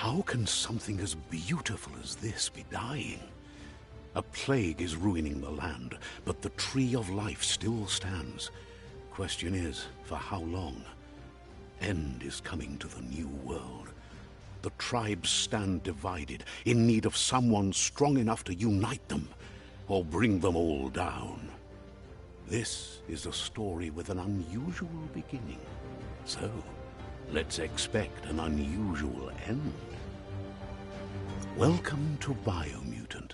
How can something as beautiful as this be dying? A plague is ruining the land, but the tree of life still stands. Question is, for how long? End is coming to the new world. The tribes stand divided, in need of someone strong enough to unite them, or bring them all down. This is a story with an unusual beginning. So, let's expect an unusual end. Welcome to Biomutant.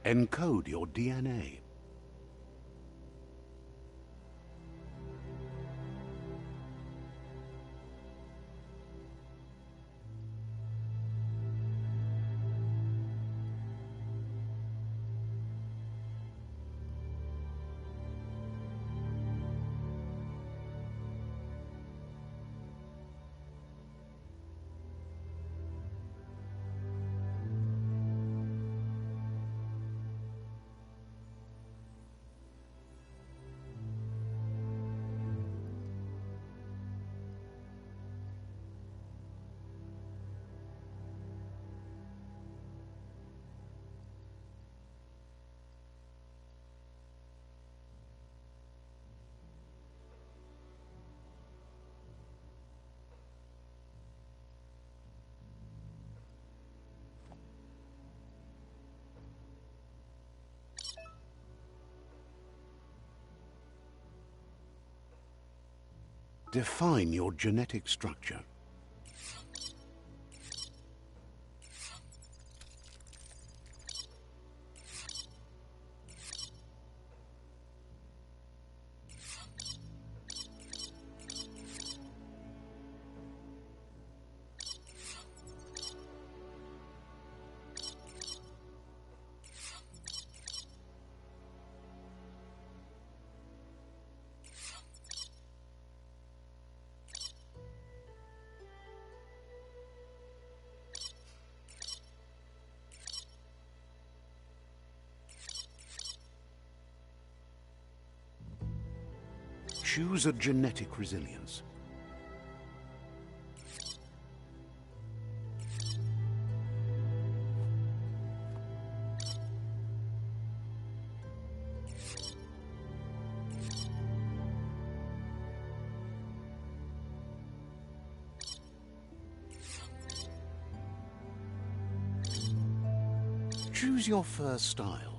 Encode your DNA. Define your genetic structure. Choose a genetic resilience. Choose your first style.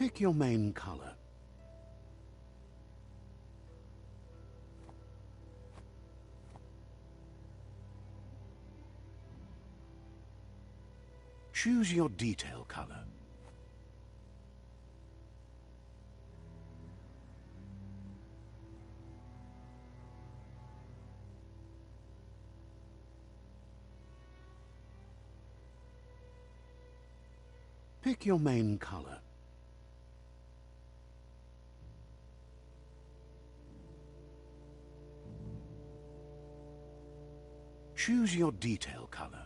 Pick your main color. Choose your detail color. Pick your main color. Choose your detail color.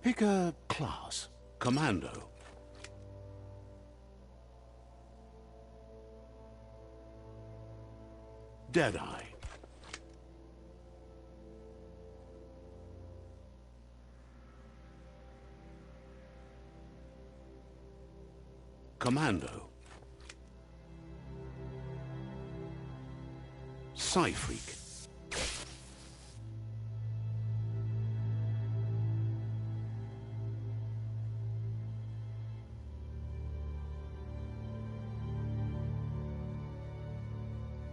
Pick a class. Commando. Deadeye. Commando. Psy-Freak.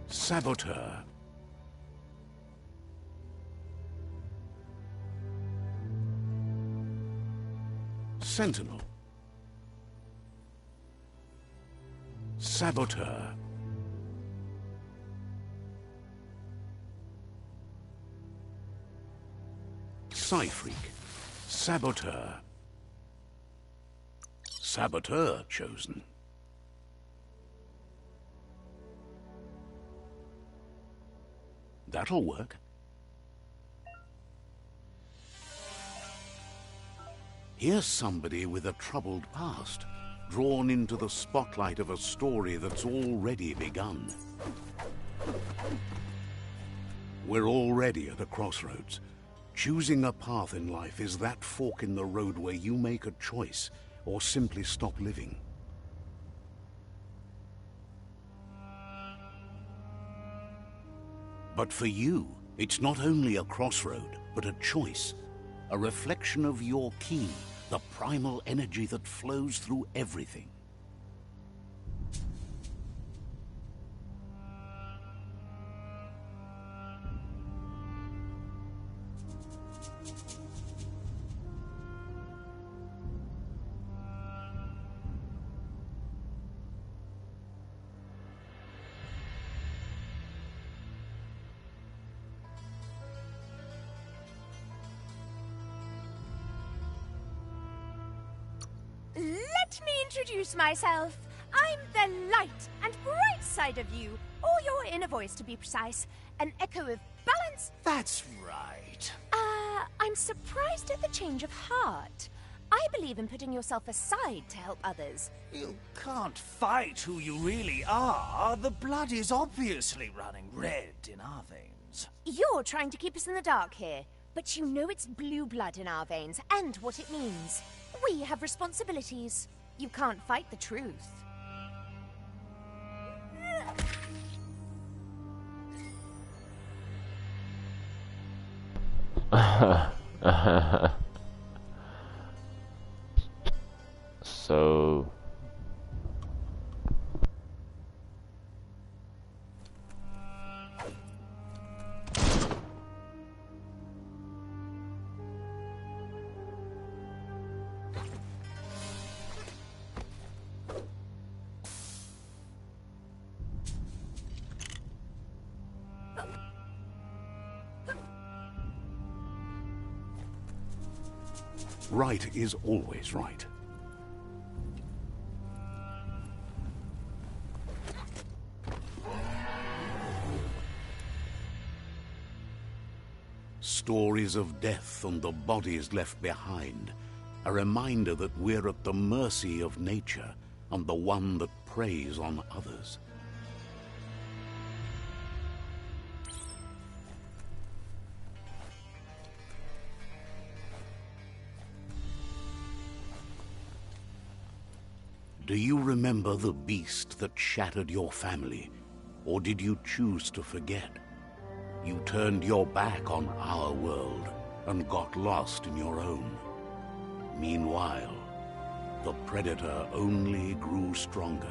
Saboteur. Sentinel. Saboteur. Psy-Freak. Saboteur. Saboteur chosen. That'll work. Here's somebody with a troubled past, drawn into the spotlight of a story that's already begun. We're already at a crossroads. Choosing a path in life is that fork in the road where you make a choice or simply stop living. But for you, it's not only a crossroad, but a choice. A reflection of your key, the primal energy that flows through everything. Let me introduce myself. I'm the light and bright side of you, or your inner voice to be precise. An echo of balance. That's right. I'm surprised at the change of heart. I believe in putting yourself aside to help others. You can't fight who you really are. The blood is obviously running red in our veins. You're trying to keep us in the dark here, but you know it's blue blood in our veins and what it means. We have responsibilities. You can't fight the truth. So Right is always right. Stories of death and the bodies left behind. A reminder that we're at the mercy of nature and the one that preys on others. Do you remember the beast that shattered your family? Or did you choose to forget? You turned your back on our world and got lost in your own. Meanwhile, the predator only grew stronger.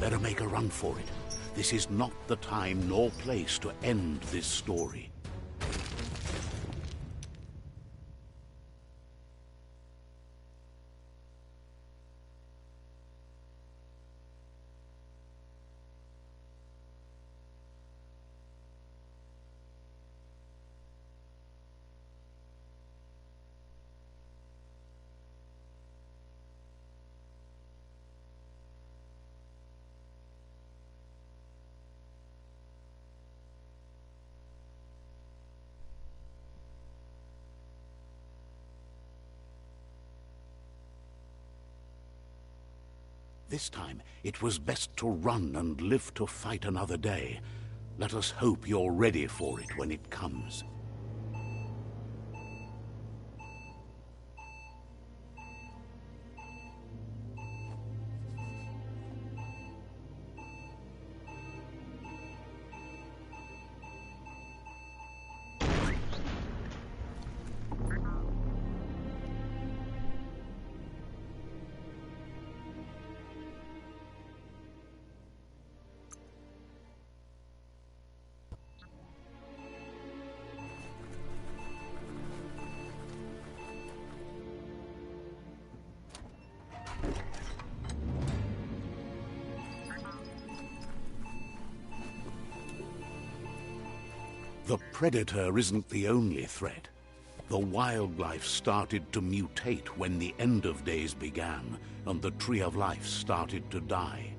Better make a run for it. This is not the time nor place to end this story. This time, it was best to run and live to fight another day. Let us hope you're ready for it when it comes. The predator isn't the only threat. The wildlife started to mutate when the end of days began, and the Tree of Life started to die.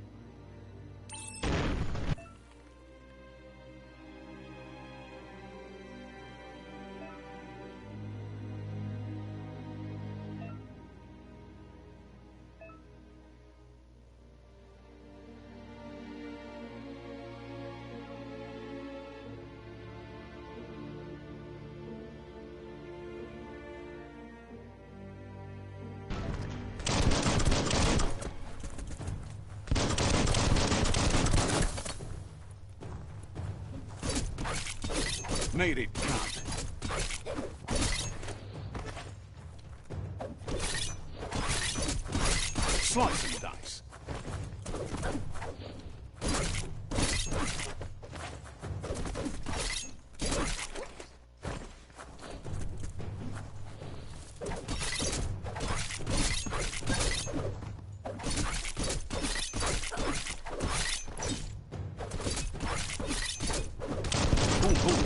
Made it count. Slice and dice. Boom, boom.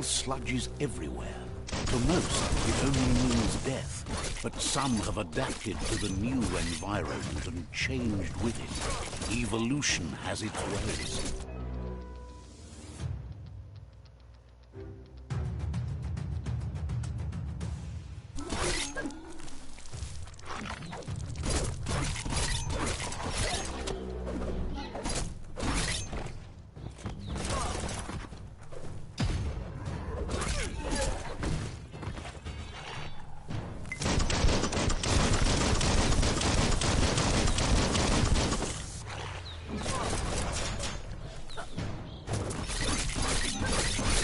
sludges everywhere. To most, it only means death, but some have adapted to the new environment and changed with it. Evolution has its ways.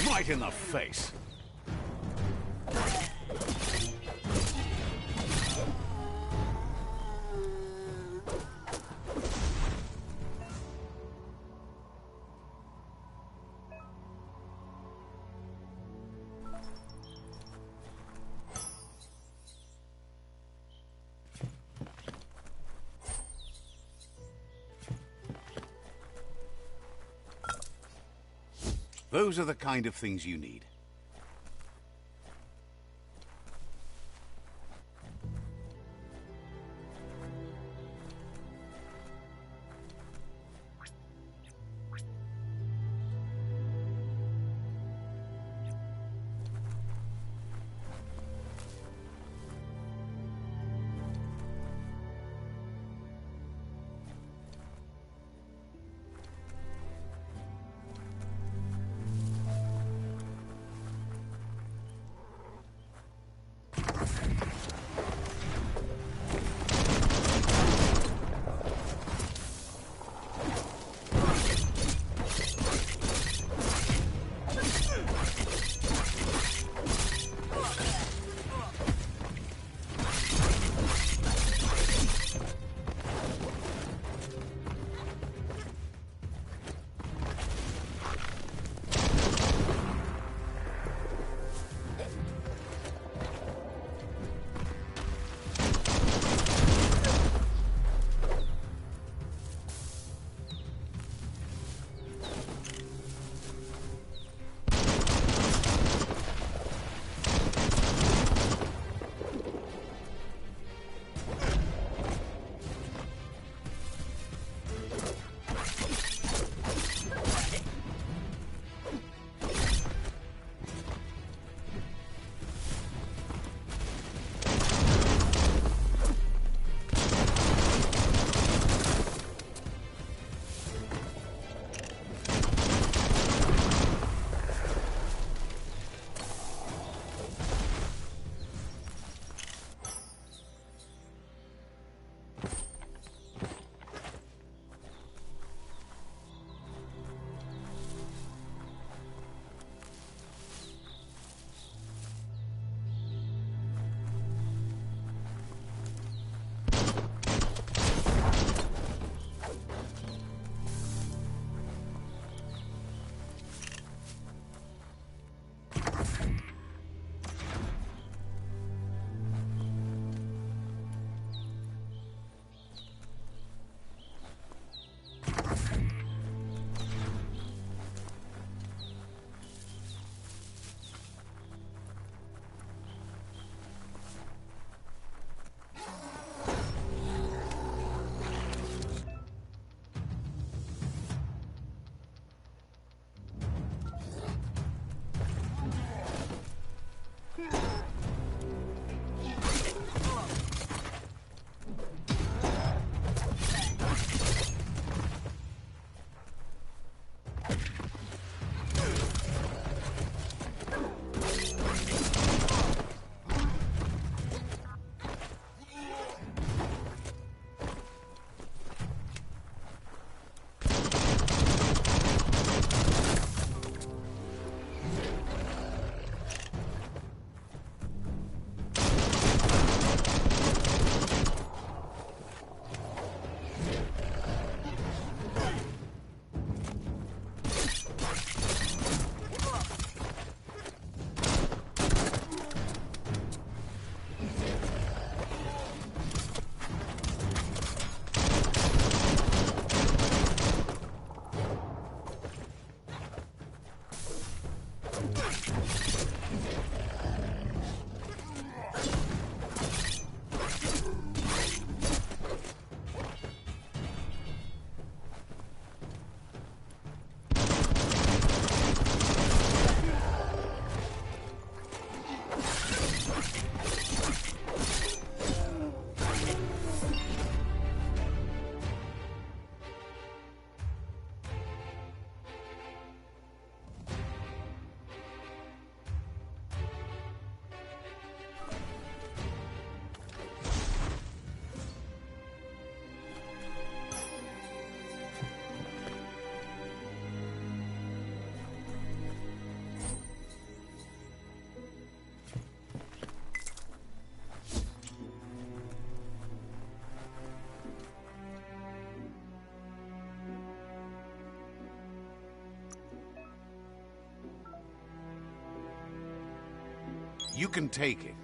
Right in the face. Those are the kind of things you need. You can take it.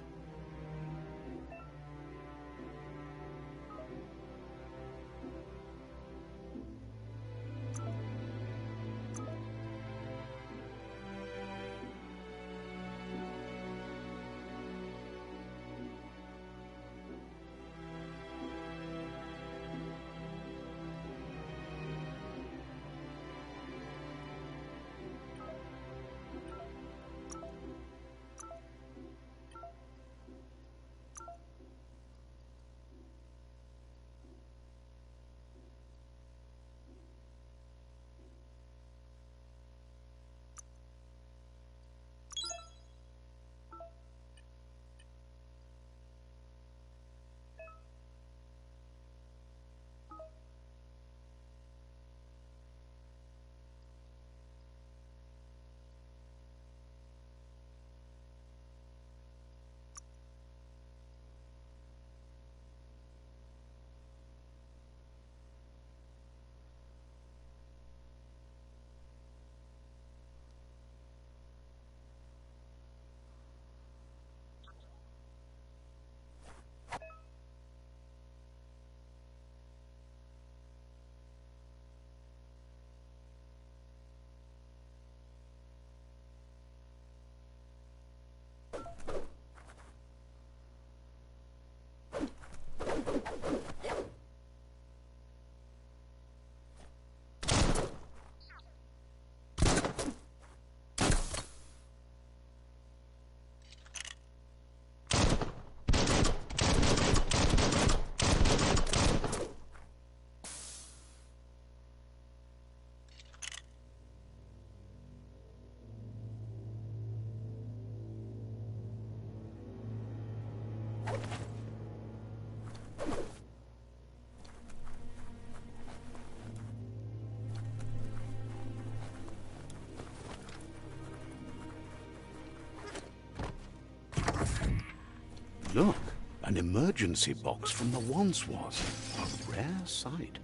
Look, an emergency box from the once was. A rare sight.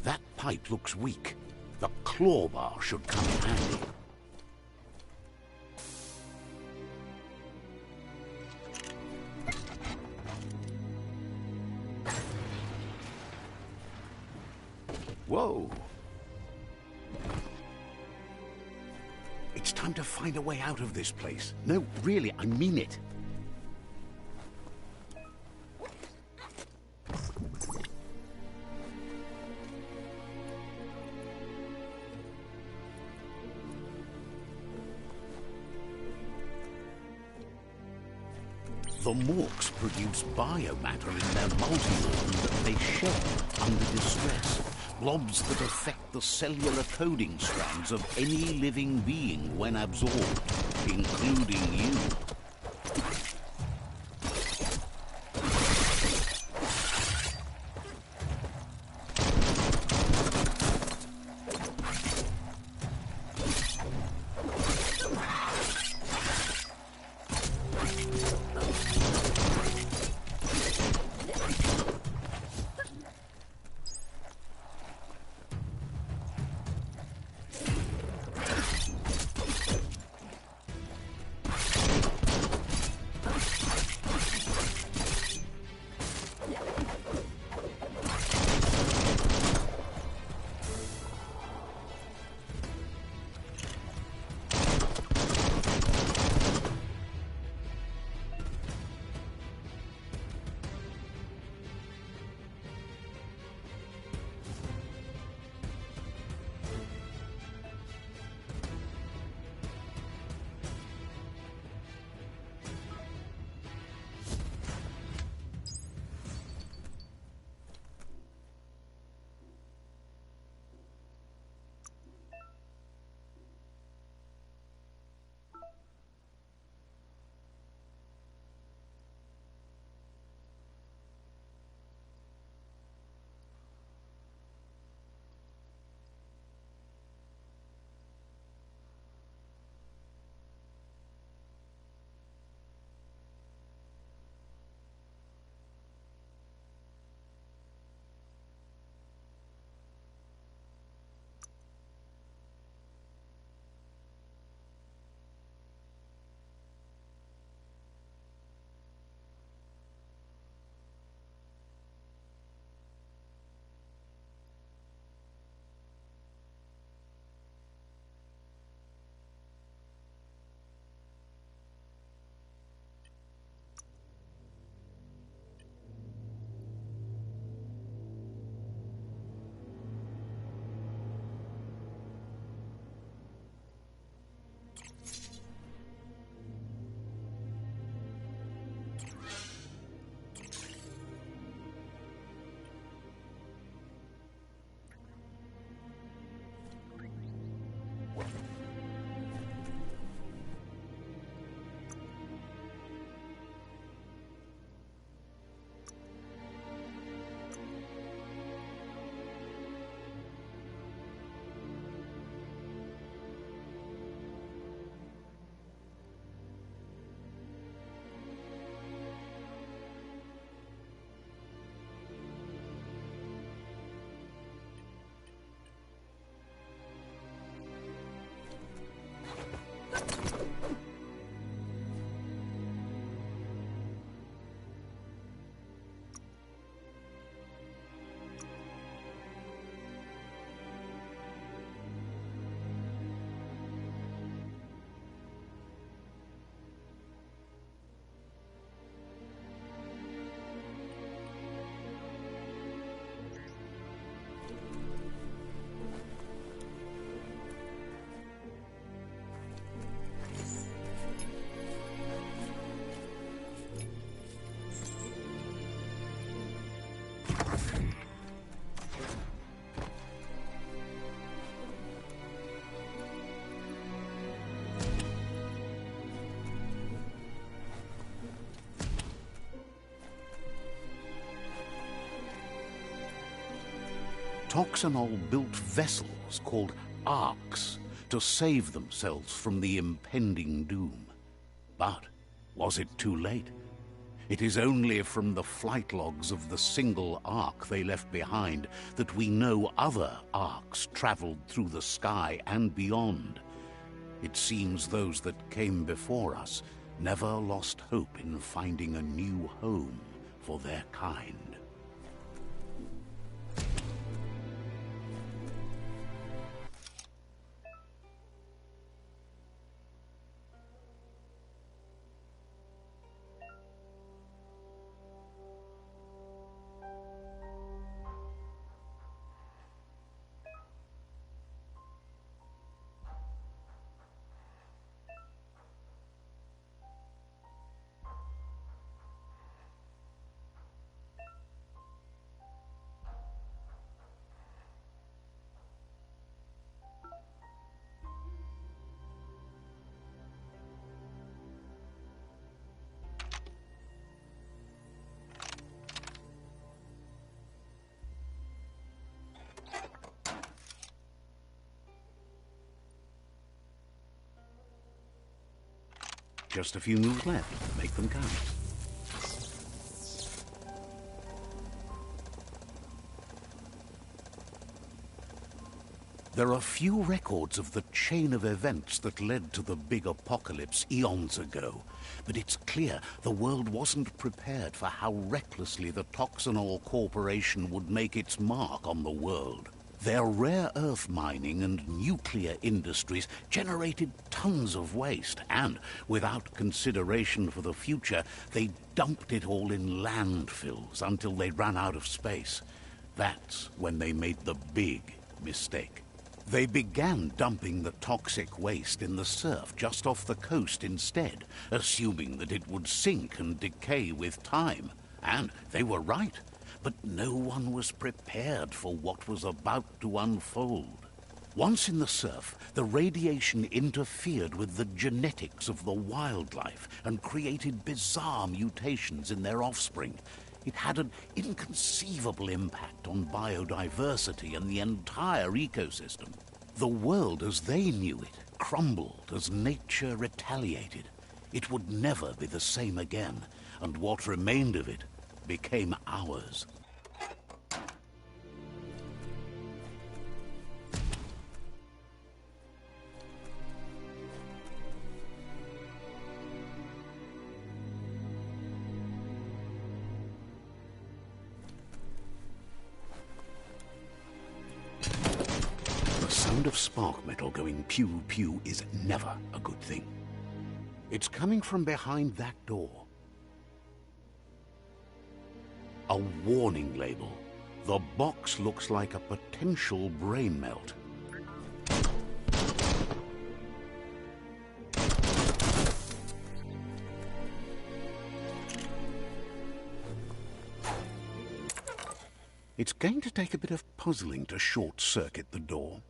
That pipe looks weak. The claw bar should come in handy. Whoa. It's time to find a way out of this place. No, really, I mean it. The Morks produce biomatter in their multi-organ that they shed under distress. Blobs that affect the cellular coding strands of any living being when absorbed, including you. Toxanol built vessels called arks to save themselves from the impending doom. But was it too late? It is only from the flight logs of the single ark they left behind that we know other arks traveled through the sky and beyond. It seems those that came before us never lost hope in finding a new home for their kind. Just a few moves left. Make them count. There are few records of the chain of events that led to the big apocalypse eons ago, but it's clear the world wasn't prepared for how recklessly the Toxanol Corporation would make its mark on the world. Their rare earth mining and nuclear industries generated tons of waste, and, without consideration for the future, they dumped it all in landfills until they ran out of space. That's when they made the big mistake. They began dumping the toxic waste in the surf just off the coast instead, assuming that it would sink and decay with time. And they were right. But no one was prepared for what was about to unfold. Once in the surf, the radiation interfered with the genetics of the wildlife and created bizarre mutations in their offspring. It had an inconceivable impact on biodiversity and the entire ecosystem. The world as they knew it crumbled as nature retaliated. It would never be the same again, and what remained of it became ours. The sound of spark metal going pew-pew is never a good thing. It's coming from behind that door. A warning label. The box looks like a potential brain melt. It's going to take a bit of puzzling to short-circuit the door.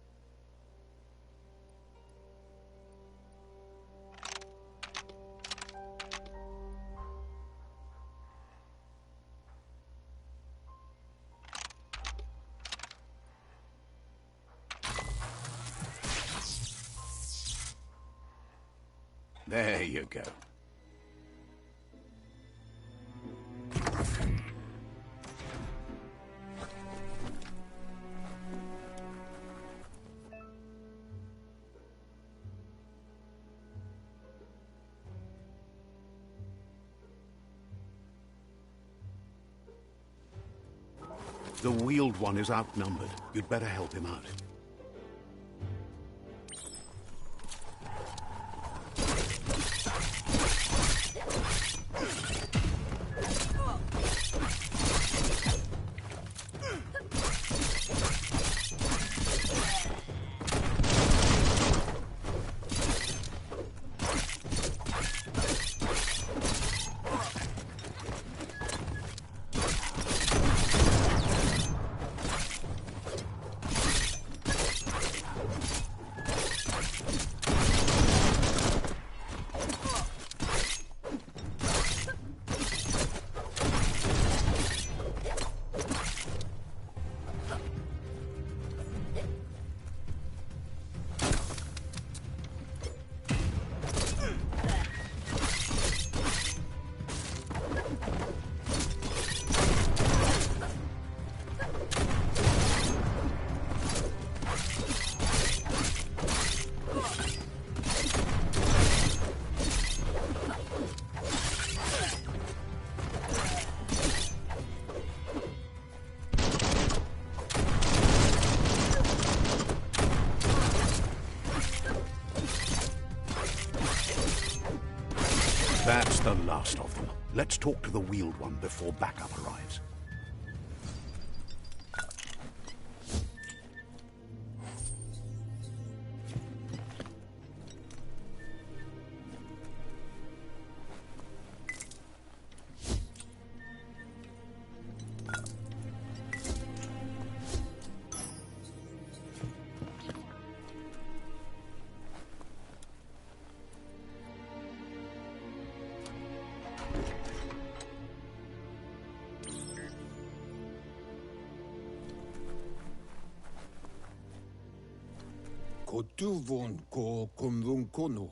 There you go. The wheeled one is outnumbered. You'd better help him out. That's the last of them. Let's talk to the wheeled one before backup arrives.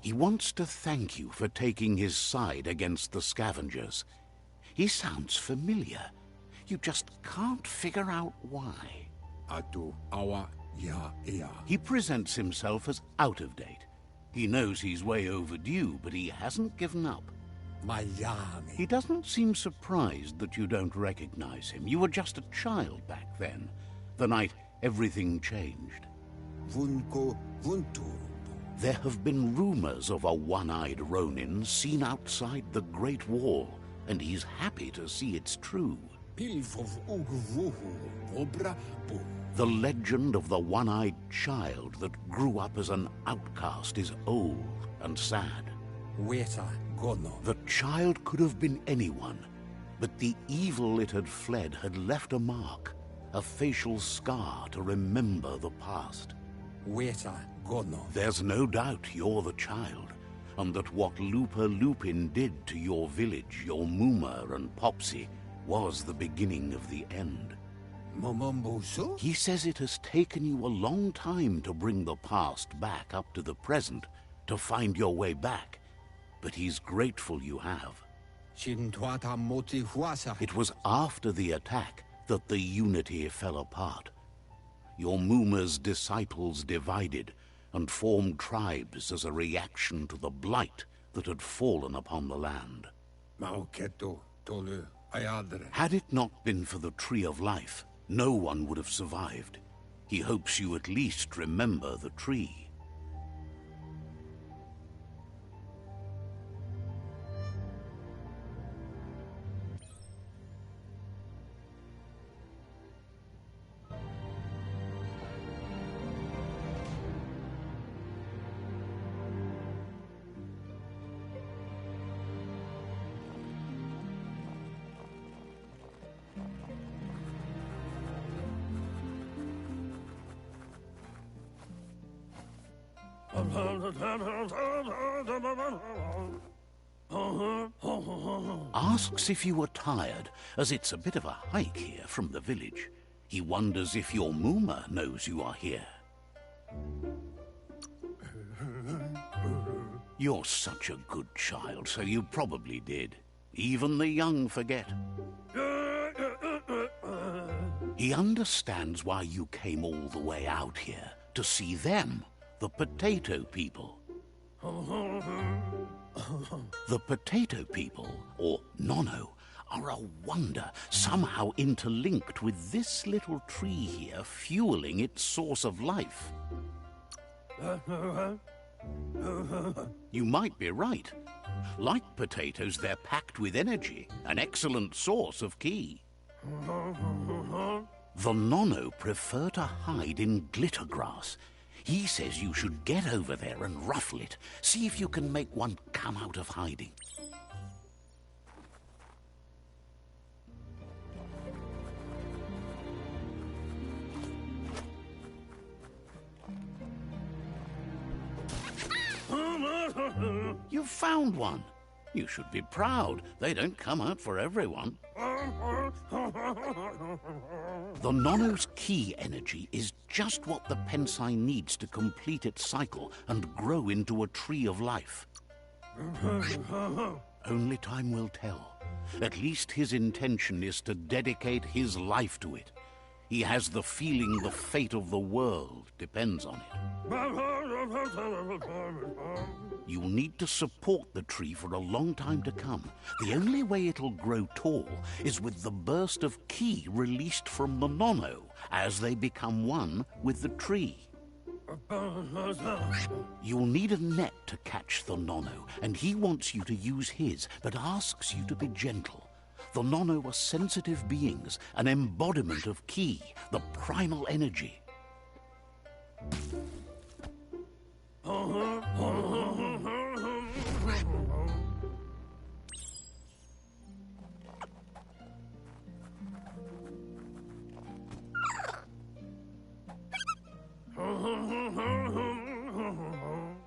He wants to thank you for taking his side against the scavengers. He sounds familiar. You just can't figure out why. He presents himself as out of date. He knows he's way overdue, but he hasn't given up. He doesn't seem surprised that you don't recognize him. You were just a child back then, the night everything changed. There have been rumors of a one-eyed Ronin seen outside the Great Wall, and he's happy to see it's true. The legend of the one-eyed child that grew up as an outcast is old and sad. The child could have been anyone, but the evil it had fled had left a mark, a facial scar to remember the past. There's no doubt you're the child, and that what Lupa Lupin did to your village, your Muma and Popsy, was the beginning of the end. He says it has taken you a long time to bring the past back up to the present, to find your way back, but he's grateful you have. It was after the attack that the unity fell apart. Your Muma's disciples divided and formed tribes as a reaction to the blight that had fallen upon the land. Had it not been for the Tree of Life, no one would have survived. He hopes you at least remember the tree. Asks if you were tired, as it's a bit of a hike here from the village. He wonders if your Muma knows you are here. You're such a good child, so you probably did. Even the young forget. He understands why you came all the way out here, to see them, the potato people. The potato people, or Nono, are a wonder, somehow interlinked with this little tree here, fueling its source of life. You might be right. Like potatoes, they're packed with energy, an excellent source of ki. The Nono prefer to hide in glitter grass. He says you should get over there and ruffle it. See if you can make one come out of hiding. You found one. You should be proud. They don't come out for everyone. The Nono's ki energy is just what the Pensai needs to complete its cycle and grow into a tree of life. Only time will tell. At least his intention is to dedicate his life to it. He has the feeling the fate of the world depends on it. You'll need to support the tree for a long time to come. The only way it'll grow tall is with the burst of ki released from the Nono as they become one with the tree. You'll need a net to catch the Nono, and he wants you to use his, but asks you to be gentle. The Nono are sensitive beings, an embodiment of Ki, the primal energy.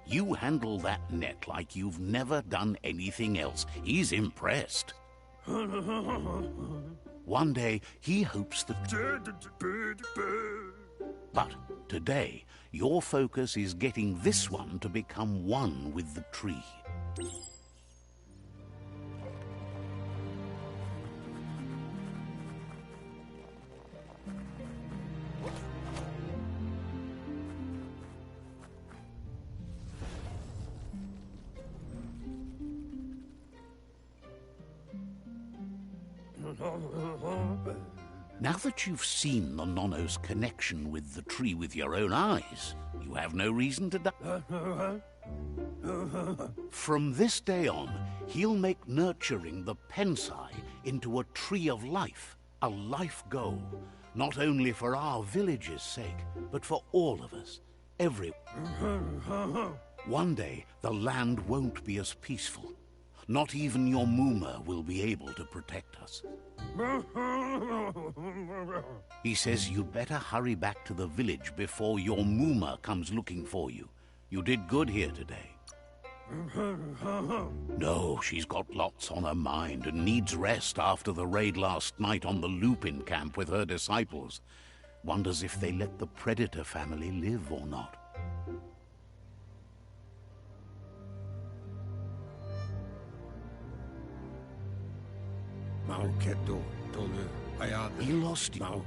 You handle that net like you've never done anything else. He's impressed. One day, he hopes that... But today, your focus is getting this one to become one with the tree. Now that you've seen the Nono's connection with the tree with your own eyes, you have no reason to doubt. From this day on, he'll make nurturing the Pensai into a tree of life, a life goal, not only for our village's sake, but for all of us, One day, the land won't be as peaceful. Not even your Muma will be able to protect us. He says you'd better hurry back to the village before your Muma comes looking for you. You did good here today. No, she's got lots on her mind and needs rest after the raid last night on the Lupin camp with her disciples. Wonders if they let the Predator family live or not. He lost you.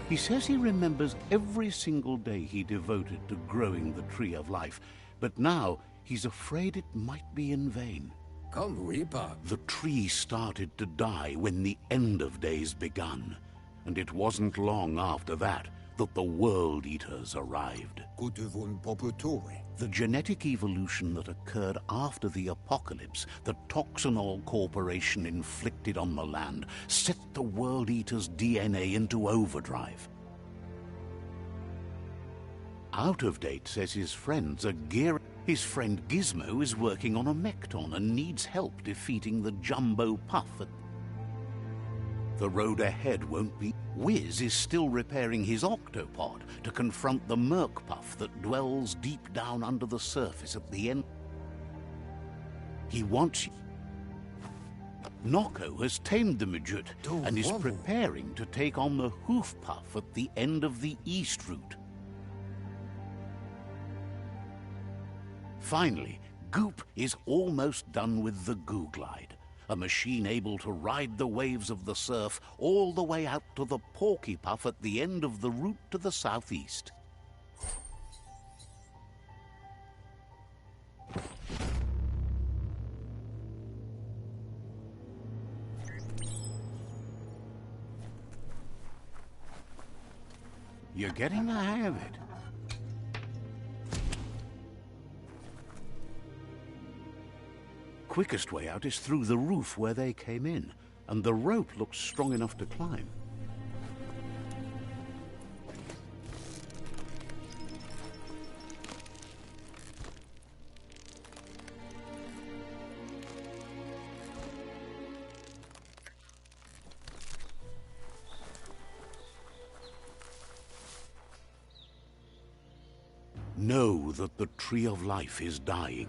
He says he remembers every single day he devoted to growing the Tree of Life, but now he's afraid it might be in vain. The tree started to die when the end of days begun, and it wasn't long after that that the World Eaters arrived. The genetic evolution that occurred after the apocalypse that Toxanol Corporation inflicted on the land set the World Eaters' DNA into overdrive. Out of date says his friends are gearing. His friend Gizmo is working on a Mekton and needs help defeating the Jumbo Puff. The road ahead won't be. Wiz is still repairing his octopod to confront the Merc Puff that dwells deep down under the surface at the end. He wants you. Noko has tamed the midget and is preparing to take on the Hoof Puff at the end of the east route. Finally, Goop is almost done with the Goo Glide, a machine able to ride the waves of the surf all the way out to the Porky Puff at the end of the route to the southeast. You're getting the hang of it. Quickest way out is through the roof where they came in, and the rope looks strong enough to climb. Know that the Tree of Life is dying.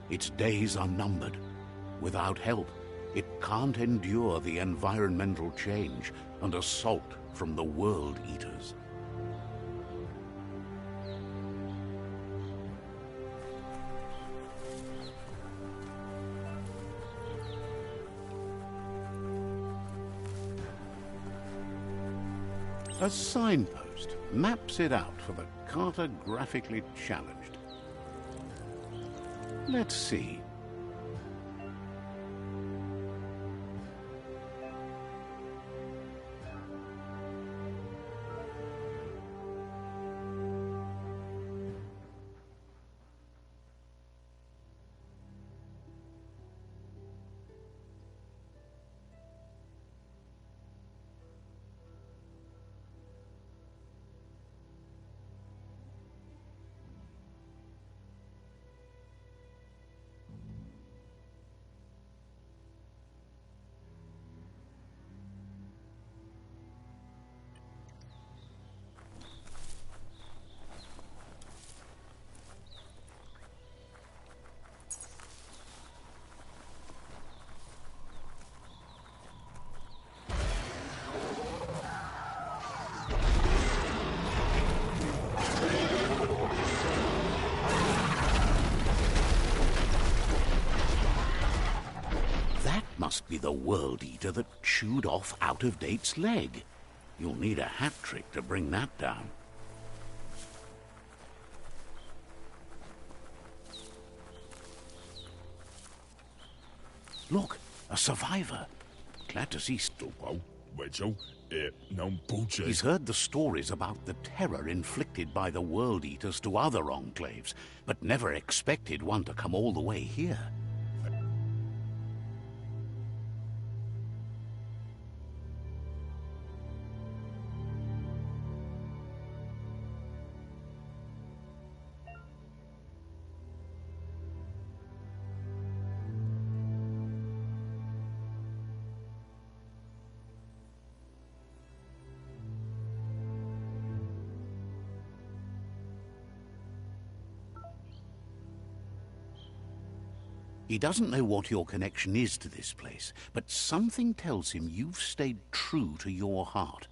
Its days are numbered. Without help, it can't endure the environmental change and assault from the World Eaters. A signpost maps it out for the cartographically challenged. Let's see. be the World Eater that chewed off Out-of-Date's leg. You'll need a hat trick to bring that down. Look, a survivor. Glad to see He's heard the stories about the terror inflicted by the World Eaters to other enclaves, but never expected one to come all the way here. He doesn't know what your connection is to this place, but something tells him you've stayed true to your heart.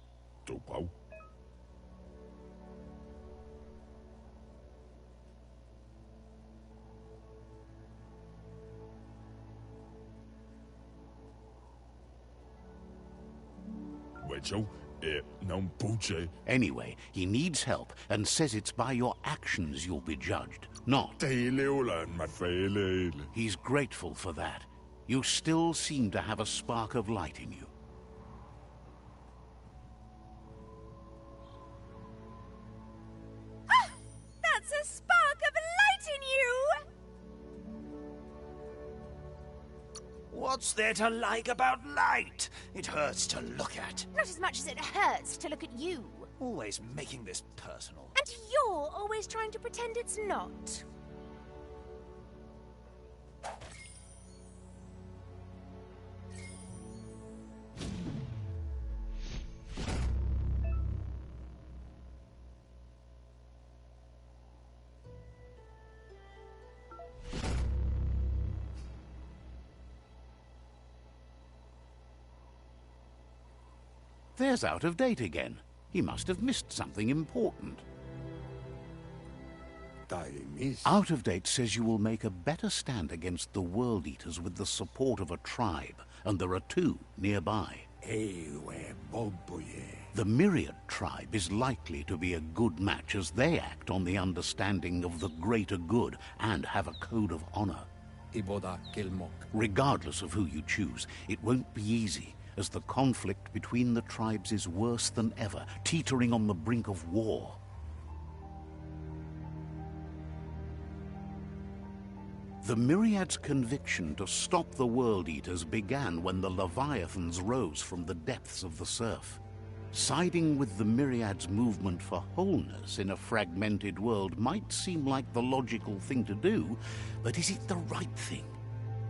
Anyway, he needs help and says it's by your actions you'll be judged, not. He's grateful for that. You still seem to have a spark of light in you. Ah! That's a spark of light in you! What's there to like about light? It hurts to look at. Not as much as it hurts to look at you. Always making this personal. And you're always trying to pretend it's not. There's Out-of-Date again. He must have missed something important. Out-of-Date says you will make a better stand against the World Eaters with the support of a tribe, and there are two nearby. The Myriad tribe is likely to be a good match as they act on the understanding of the greater good and have a code of honor. Regardless of who you choose, it won't be easy, as the conflict between the tribes is worse than ever, teetering on the brink of war. The Myriad's conviction to stop the World Eaters began when the Leviathans rose from the depths of the surf. Siding with the Myriad's movement for wholeness in a fragmented world might seem like the logical thing to do, but is it the right thing?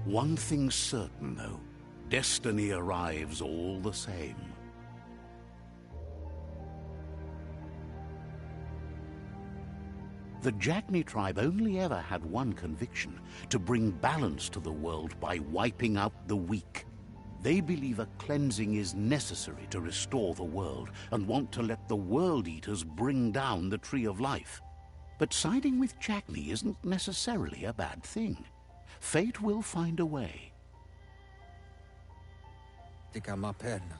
One thing's certain, though. Destiny arrives all the same. The Jagni tribe only ever had one conviction: to bring balance to the world by wiping out the weak. They believe a cleansing is necessary to restore the world, and want to let the World Eaters bring down the Tree of Life. But siding with Jagni isn't necessarily a bad thing. Fate will find a way.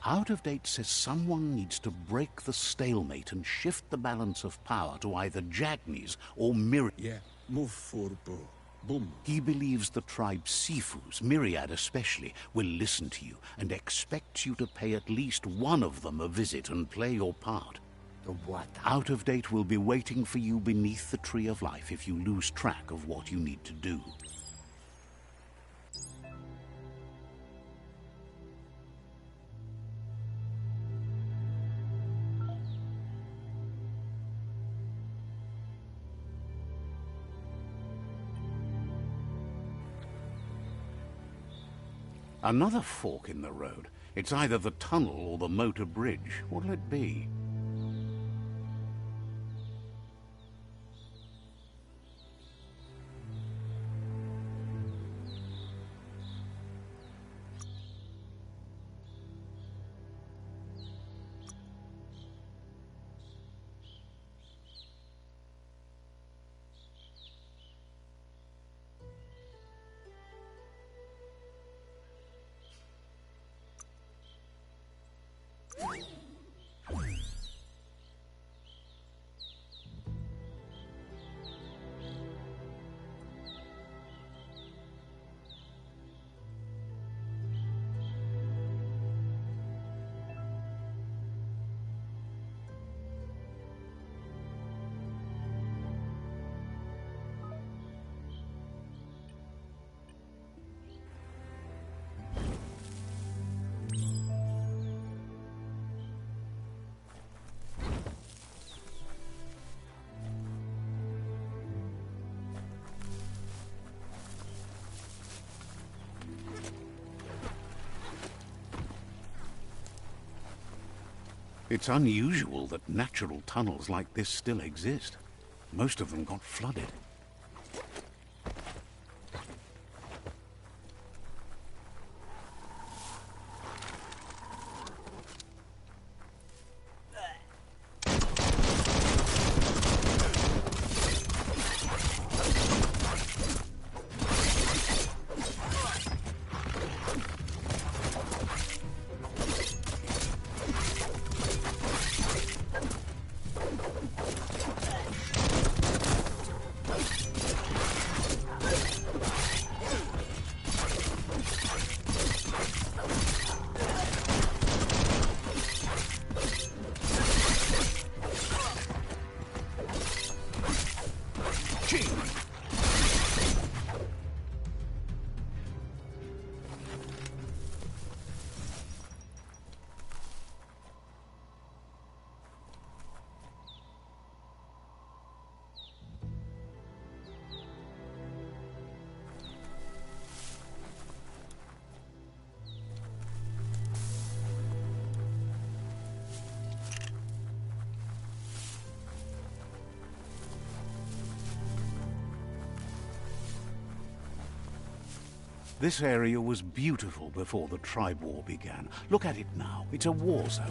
Out-of-Date says someone needs to break the stalemate and shift the balance of power to either Jagni's or Myriad. He believes the tribe Sifus, Myriad especially, will listen to you and expects you to pay at least one of them a visit and play your part. Out-of-Date will be waiting for you beneath the Tree of Life if you lose track of what you need to do. Another fork in the road. It's either the tunnel or the motor bridge. What'll it be? It's unusual that natural tunnels like this still exist. Most of them got flooded. This area was beautiful before the tribe war began. Look at it now. It's a war zone.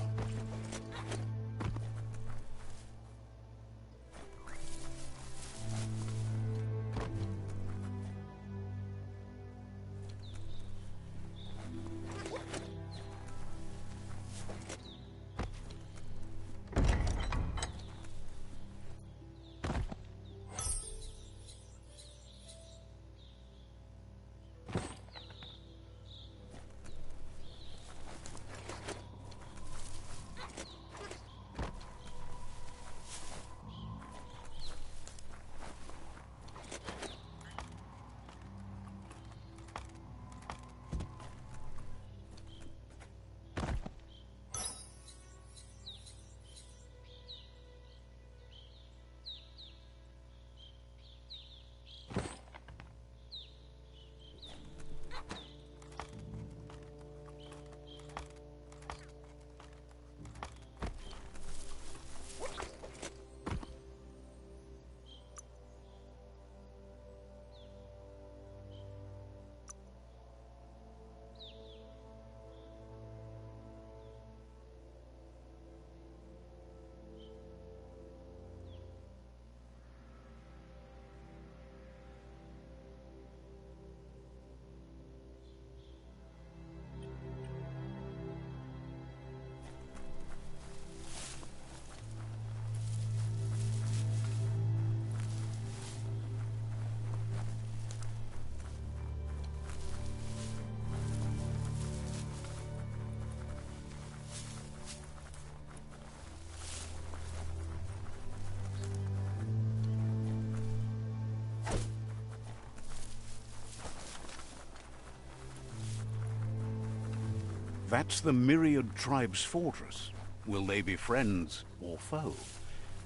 That's the Myriad Tribe's fortress. Will they be friends or foe?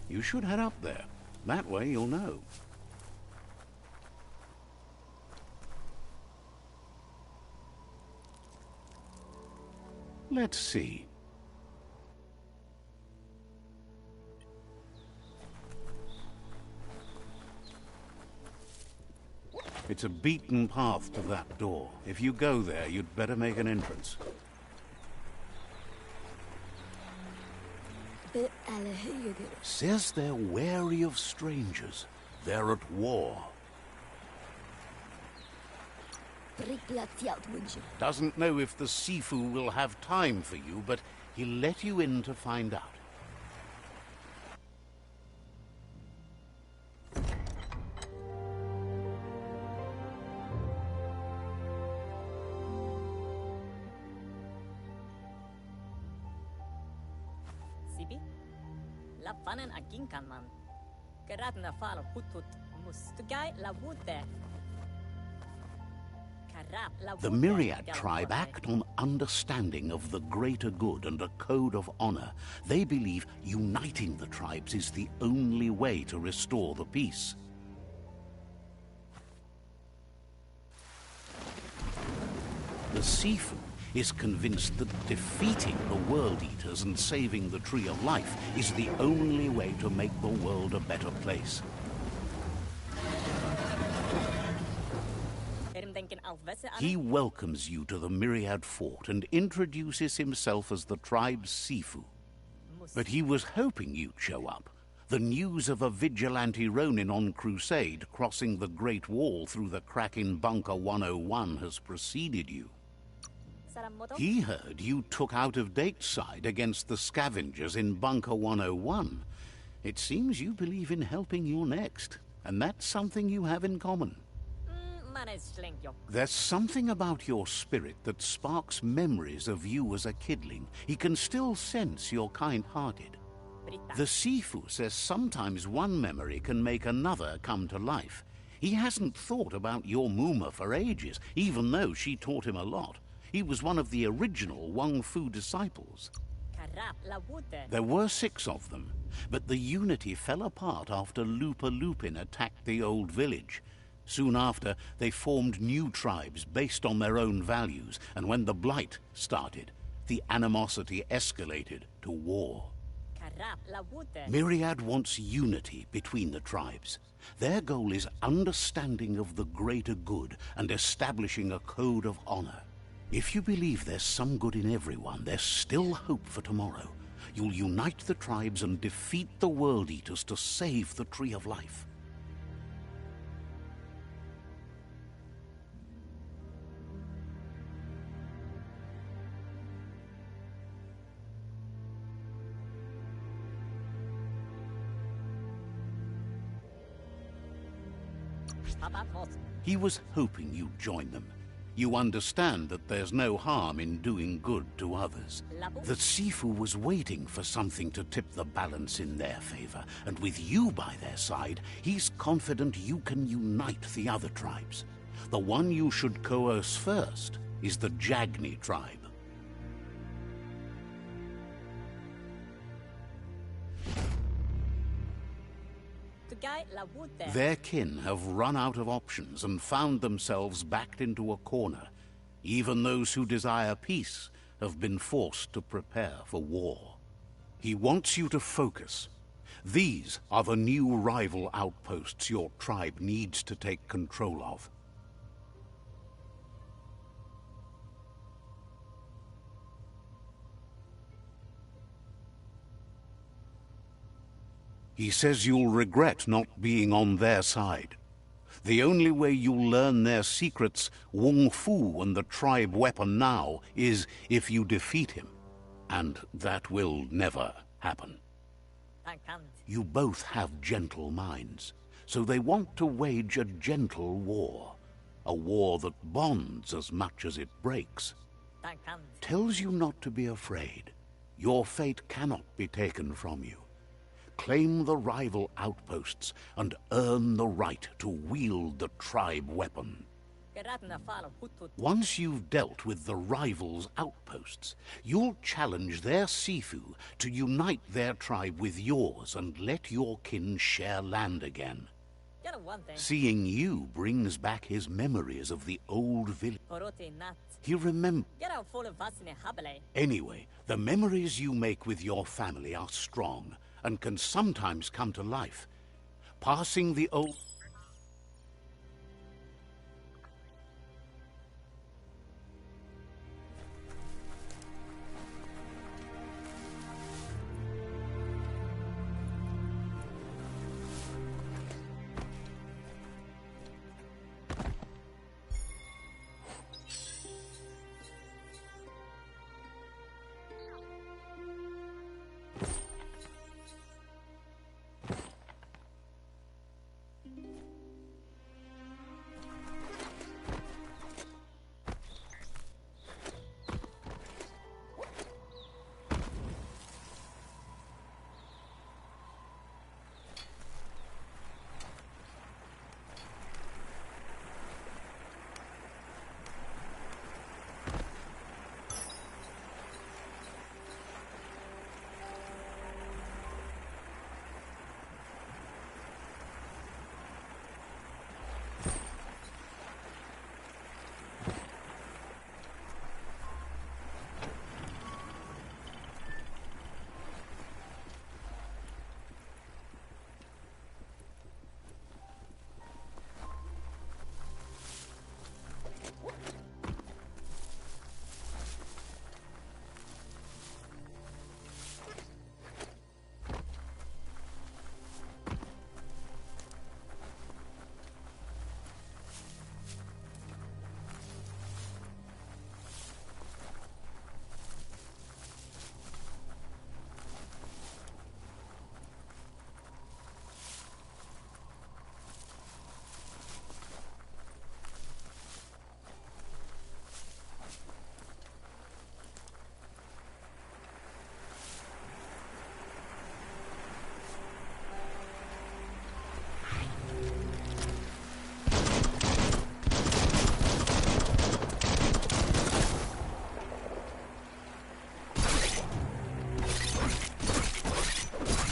You should head up there. That way you'll know. Let's see. It's a beaten path to that door. If you go there, you'd better make an entrance. Says they're wary of strangers. They're at war. Doesn't know if the Sifu will have time for you, but He'll let you in to find out. Sibi? Lafanen aginkan man. Geradna fal hutut mustugai la wute. The Myriad tribe act on understanding of the greater good and a code of honor. They believe uniting the tribes is the only way to restore the peace. The Sifu is convinced that defeating the World Eaters and saving the Tree of Life is the only way to make the world a better place. He welcomes you to the Myriad Fort and introduces himself as the tribe's Sifu. But he was hoping you'd show up. The news of a vigilante Ronin on crusade crossing the Great Wall through the crack in Bunker 101 has preceded you. He heard you took out-of-date side against the scavengers in Bunker 101. It seems you believe in helping your next, and that's something you have in common. There's something about your spirit that sparks memories of you as a kidling. He can still sense you're kind-hearted. The Sifu says sometimes one memory can make another come to life. He hasn't thought about your Muma for ages, even though she taught him a lot. He was one of the original Wang Fu disciples. There were 6 of them, but the unity fell apart after Lupa Lupin attacked the old village. Soon after, they formed new tribes based on their own values, and when the Blight started, the animosity escalated to war. Myriad wants unity between the tribes. Their goal is understanding of the greater good and establishing a code of honor. If you believe there's some good in everyone, there's still hope for tomorrow. You'll unite the tribes and defeat the World Eaters to save the Tree of Life. He was hoping you'd join them. You understand that there's no harm in doing good to others. The Sifu was waiting for something to tip the balance in their favor, and with you by their side, he's confident you can unite the other tribes. The one you should coerce first is the Jagni tribe. Their kin have run out of options and found themselves backed into a corner. Even those who desire peace have been forced to prepare for war. He wants you to focus. These are the new rival outposts your tribe needs to take control of. He says you'll regret not being on their side. The only way you'll learn their secrets, Wung Fu and the tribe weapon now, is if you defeat him. And that will never happen. You both have gentle minds, so they want to wage a gentle war. A war that bonds as much as it breaks. Tells you not to be afraid. Your fate cannot be taken from you. Claim the rival outposts and earn the right to wield the tribe weapon. Once you've dealt with the rivals' outposts, you'll challenge their Sifu to unite their tribe with yours and let your kin share land again. Seeing you brings back his memories of the old village. He remembers. Anyway, the memories you make with your family are strong and can sometimes come to life. Passing the old...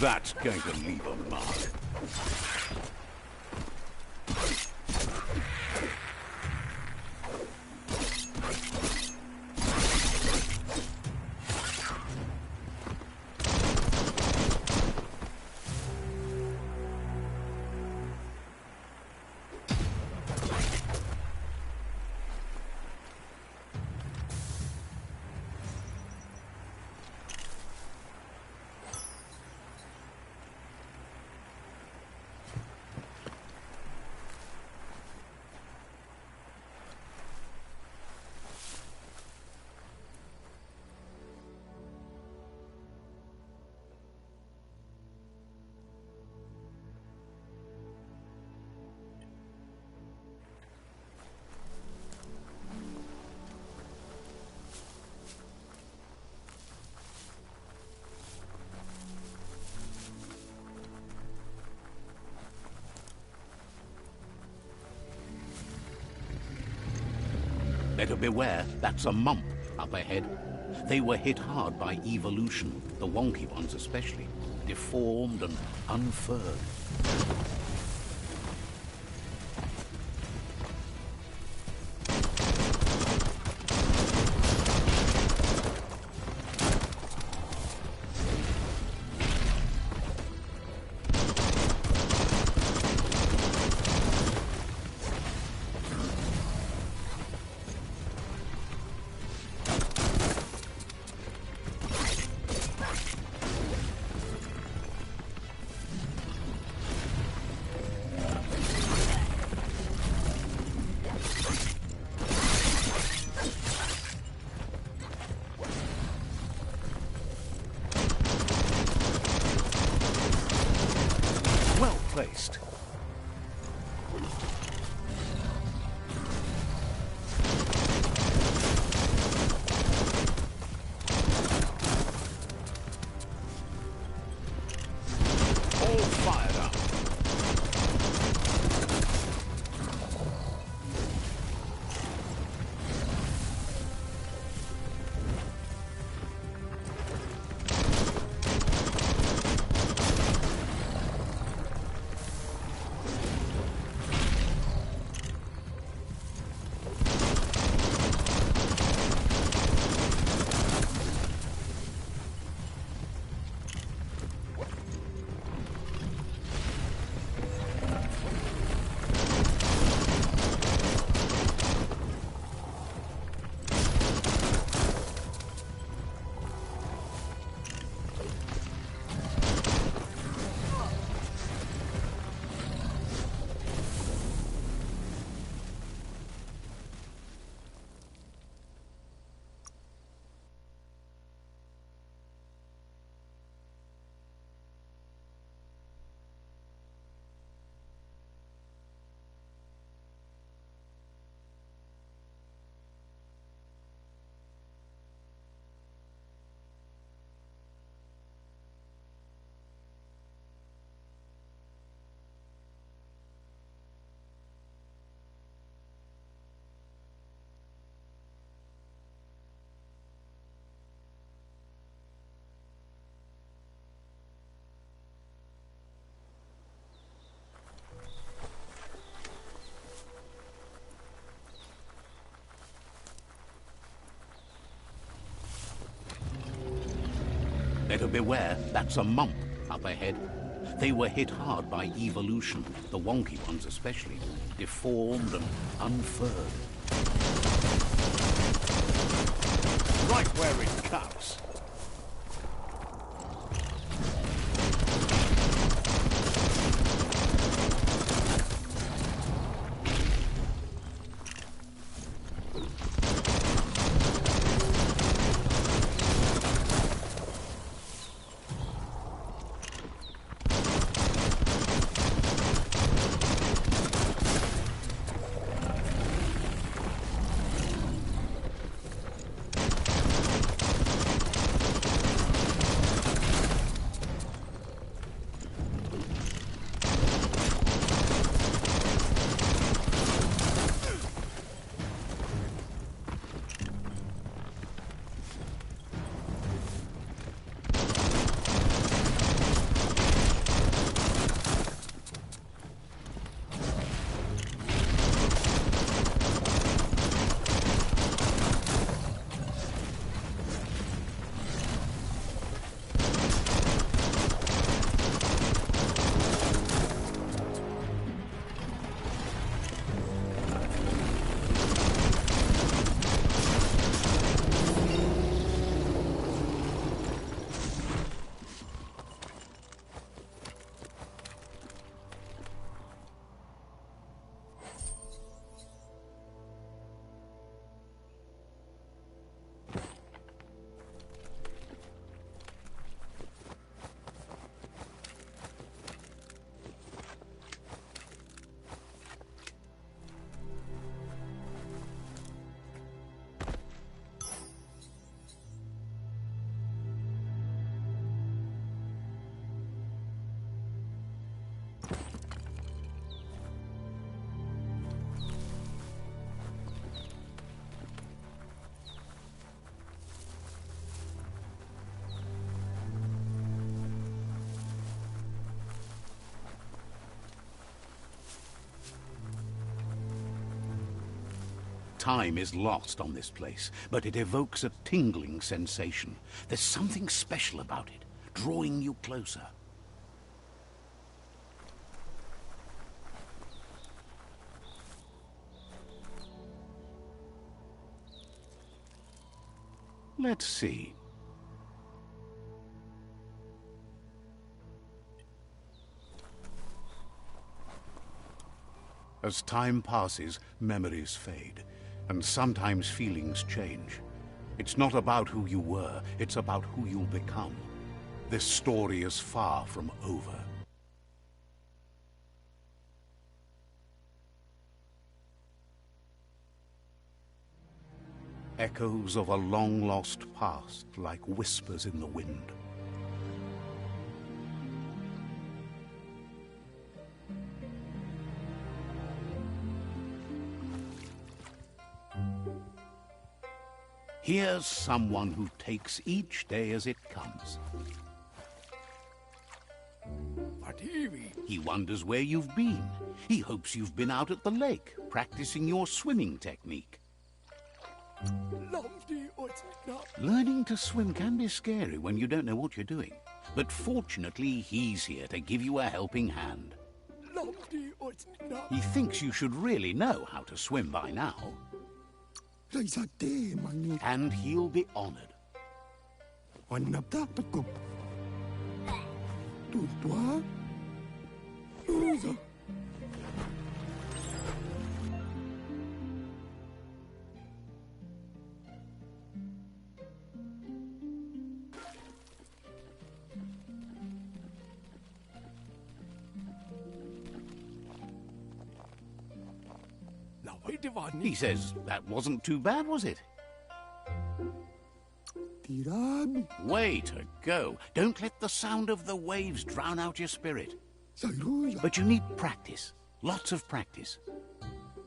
That's going to leave a mark. Better beware, that's a mump up ahead. They were hit hard by evolution, the wonky ones especially, deformed and unfurred. Well placed. All fired up. Better beware, that's a mump up ahead. They were hit hard by evolution, the wonky ones especially, deformed and unfurred. Right where it cuts. Time is lost on this place, but it evokes a tingling sensation. There's something special about it, drawing you closer. Let's see. As time passes, memories fade, and sometimes feelings change. It's not about who you were, it's about who you'll become. This story is far from over. Echoes of a long-lost past, like whispers in the wind. Here's someone who takes each day as it comes. He wonders where you've been. He hopes you've been out at the lake, practicing your swimming technique. Learning to swim can be scary when you don't know what you're doing. But fortunately, he's here to give you a helping hand. He thinks you should really know how to swim by now. And he'll be honored. He says, that wasn't too bad, was it? Way to go. Don't let the sound of the waves drown out your spirit. But you need practice. Lots of practice.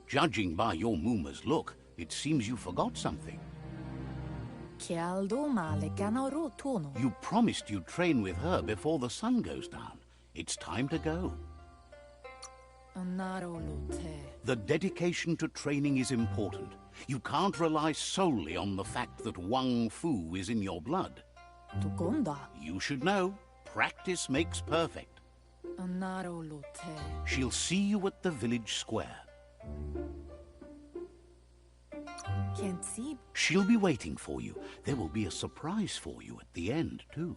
Judging by your Muma's look, it seems you forgot something. You promised you'd train with her before the sun goes down. It's time to go. The dedication to training is important. You can't rely solely on the fact that Wang Fu is in your blood. You should know, practice makes perfect. She'll see you at the village square. She'll be waiting for you. There will be a surprise for you at the end, too.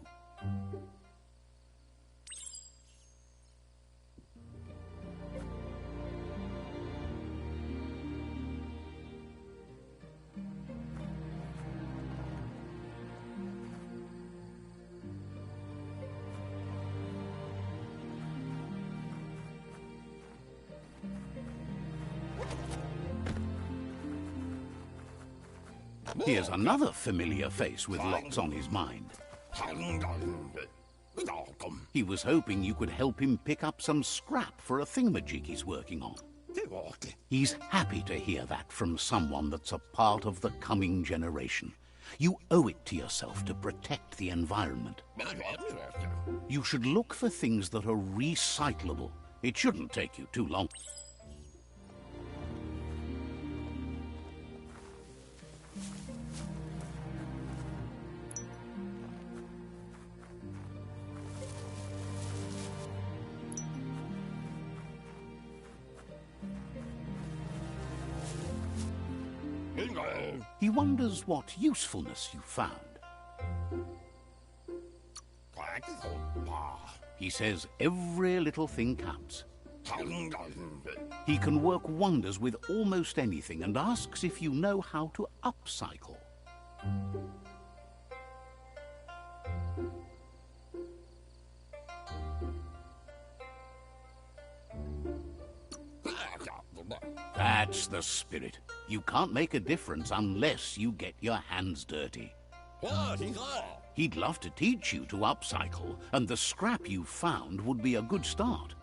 Here's another familiar face with lots on his mind. He was hoping you could help him pick up some scrap for a thingamajig he's working on. He's happy to hear that from someone that's a part of the coming generation. You owe it to yourself to protect the environment. You should look for things that are recyclable. It shouldn't take you too long. He wonders what usefulness you found. He says every little thing counts. He can work wonders with almost anything and asks if you know how to upcycle. That's the spirit. You can't make a difference unless you get your hands dirty. He'd love to teach you to upcycle, and the scrap you found would be a good start.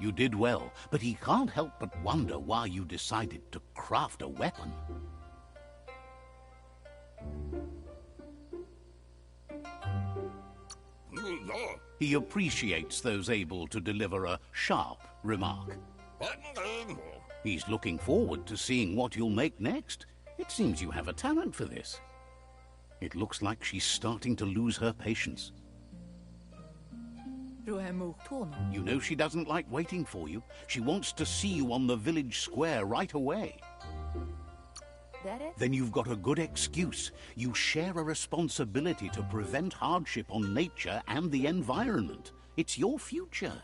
You did well, but he can't help but wonder why you decided to craft a weapon. He appreciates those able to deliver a sharp remark. He's looking forward to seeing what you'll make next. It seems you have a talent for this. It looks like she's starting to lose her patience. You know she doesn't like waiting for you. She wants to see you on the village square right away. Then you've got a good excuse. You share a responsibility to prevent hardship on nature and the environment. It's your future.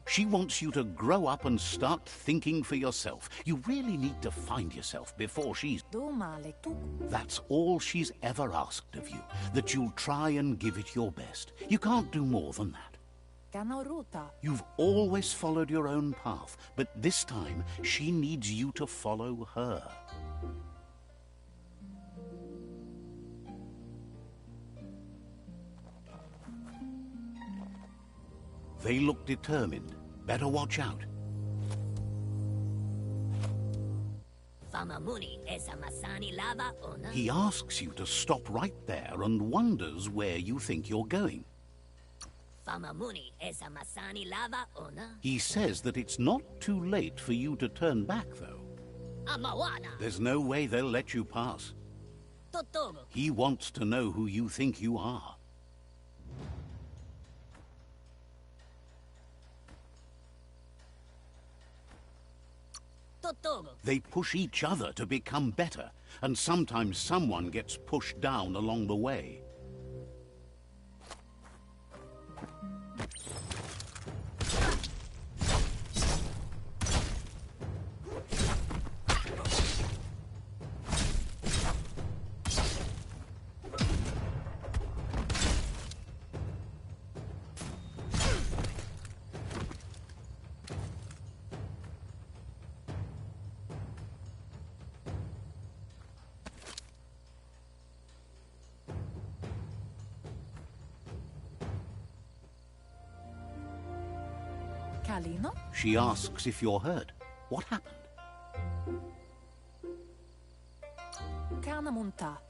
She wants you to grow up and start thinking for yourself. You really need to find yourself before she's... That's all she's ever asked of you, that you'll try and give it your best. You can't do more than that. You've always followed your own path, but this time she needs you to follow her. They look determined. Better watch out. He asks you to stop right there and wonders where you think you're going. He says that it's not too late for you to turn back, though. There's no way they'll let you pass. He wants to know who you think you are. They push each other to become better, and sometimes someone gets pushed down along the way. She asks if you're hurt. What happened?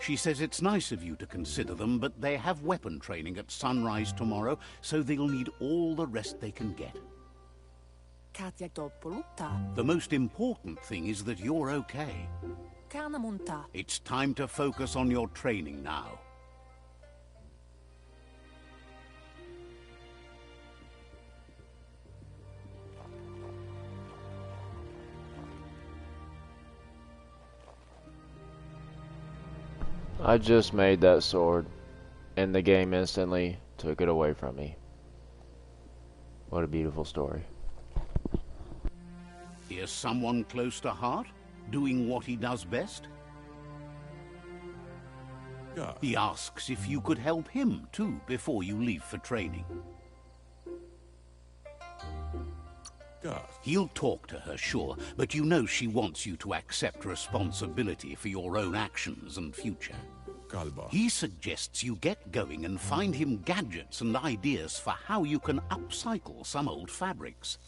She says it's nice of you to consider them, but they have weapon training at sunrise tomorrow, so they'll need all the rest they can get. The most important thing is that you're okay. It's time to focus on your training now. I just made that sword, and the game instantly took it away from me. What a beautiful story. Here's someone close to heart, doing what he does best. Yeah. He asks if you could help him, too, before you leave for training. Yeah. He'll talk to her, sure, but you know she wants you to accept responsibility for your own actions and future. Kalba. He suggests you get going and find him gadgets and ideas for how you can upcycle some old fabrics.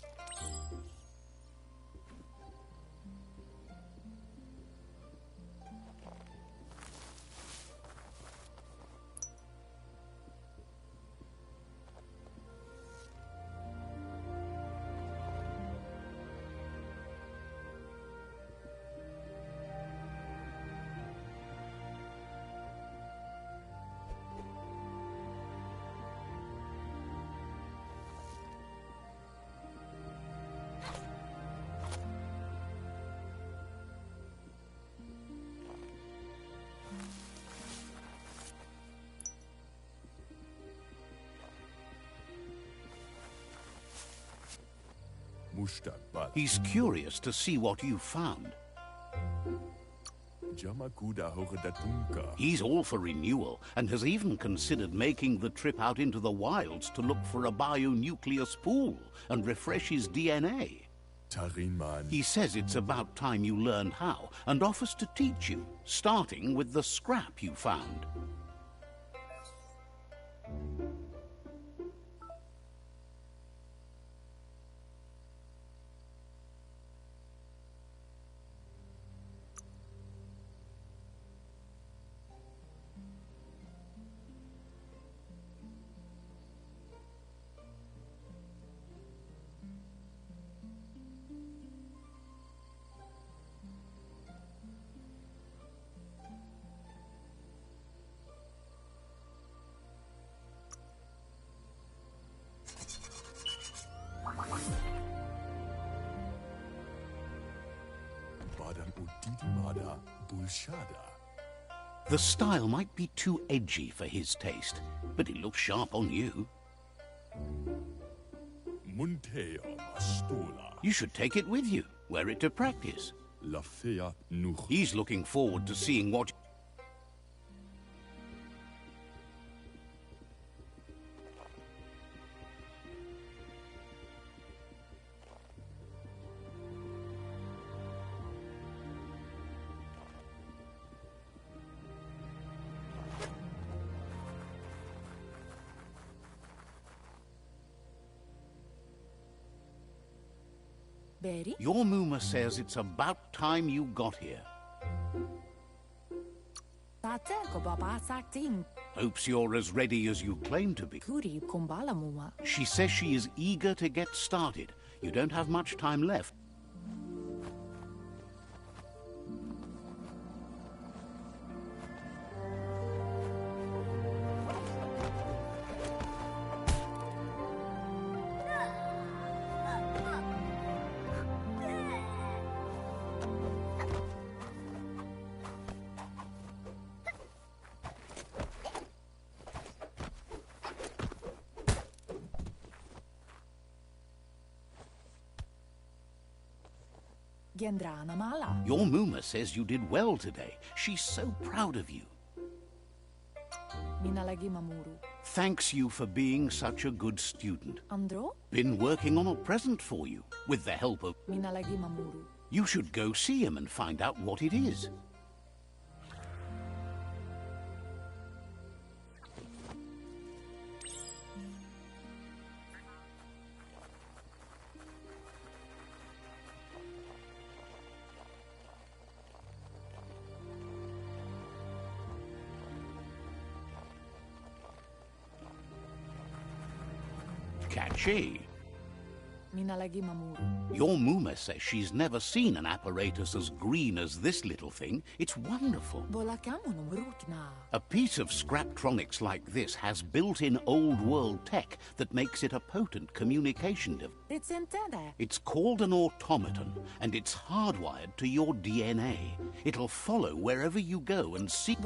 He's curious to see what you've found. He's all for renewal, and has even considered making the trip out into the wilds to look for a bionucleus pool and refresh his DNA. He says it's about time you learned how, and offers to teach you, starting with the scrap you found. Utitimada Bulshada. The style might be too edgy for his taste, but it looks sharp on you. Munteo Mastula. You should take it with you, wear it to practice. Lafea Nuch. He's looking forward to seeing what... Berry? Your Muma says it's about time you got here. Hopes you're as ready as you claim to be. She says she is eager to get started. You don't have much time left. Your Muma says you did well today. She's so proud of you. Thanks you for being such a good student. Been working on a present for you, with the help of... You should go see him and find out what it is. Catchy. Your Muma says she's never seen an apparatus as green as this little thing. It's wonderful. A piece of Scraptronics like this has built-in old-world tech that makes it a potent communication device. It's called an automaton, and it's hardwired to your DNA. It'll follow wherever you go and see...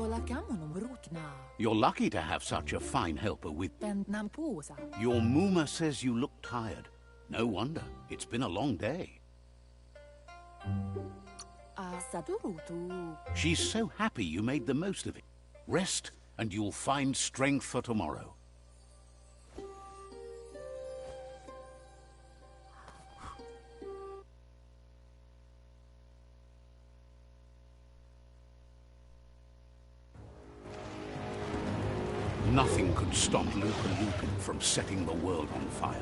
You're lucky to have such a fine helper with... Your Muma says you look tired. No wonder. It's been a long day. She's so happy you made the most of it. Rest, and you'll find strength for tomorrow. Nothing could stop Lupa Lupin from setting the world on fire.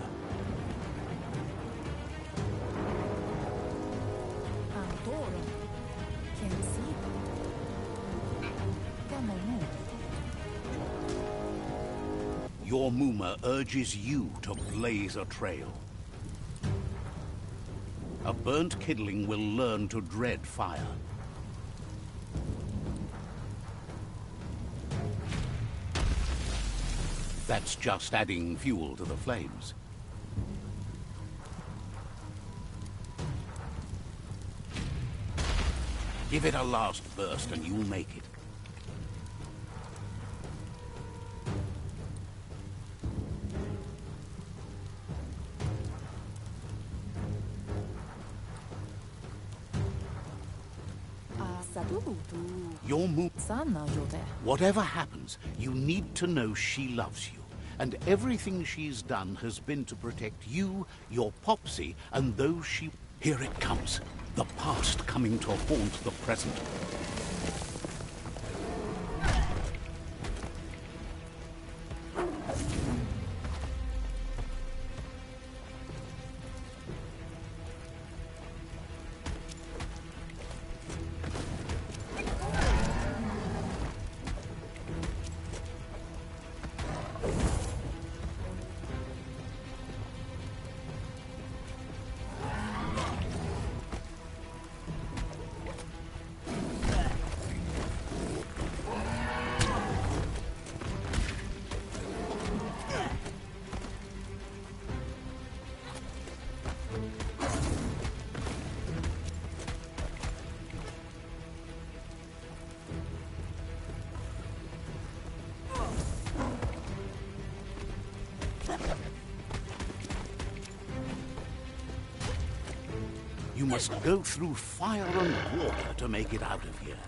Your Muma urges you to blaze a trail. A burnt kidling will learn to dread fire. That's just adding fuel to the flames. Give it a last burst and you'll make it. Your Muma. Whatever happens, you need to know she loves you. And everything she's done has been to protect you, your Popsy, and those she... Here it comes. The past coming to haunt the present. You must go through fire and water to make it out of here.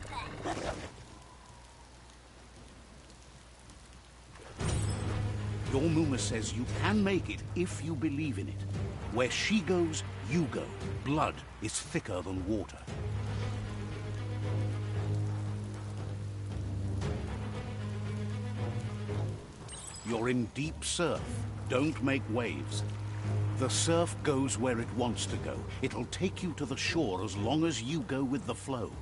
Your Muma says you can make it if you believe in it. Where she goes, you go. Blood is thicker than water. You're in deep surf. Don't make waves. The surf goes where it wants to go. It'll take you to the shore as long as you go with the flow.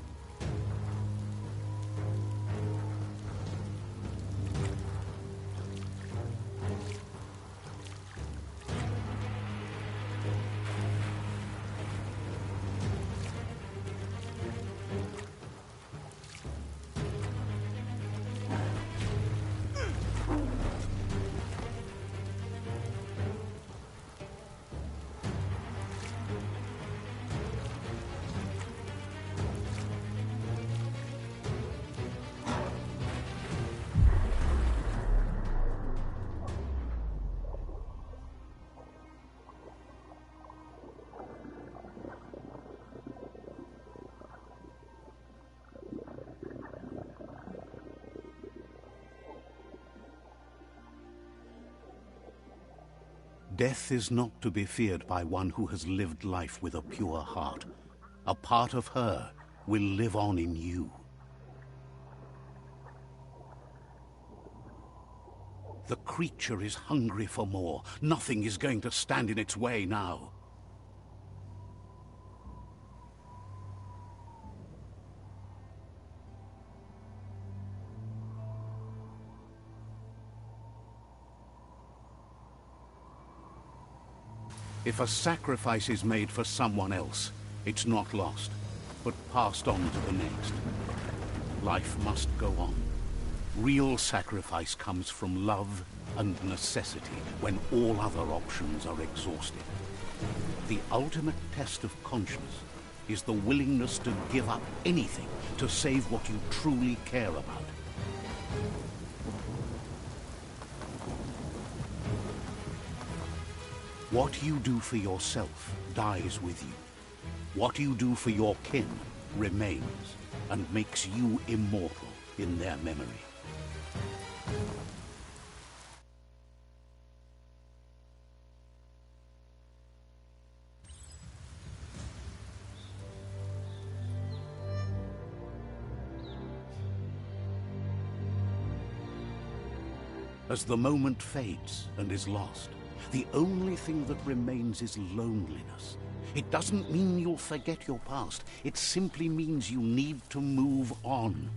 Death is not to be feared by one who has lived life with a pure heart. A part of her will live on in you. The creature is hungry for more. Nothing is going to stand in its way now. If a sacrifice is made for someone else, it's not lost, but passed on to the next. Life must go on. Real sacrifice comes from love and necessity when all other options are exhausted. The ultimate test of conscience is the willingness to give up anything to save what you truly care about. What you do for yourself dies with you. What you do for your kin remains and makes you immortal in their memory. As the moment fades and is lost, the only thing that remains is loneliness. It doesn't mean you'll forget your past. It simply means you need to move on.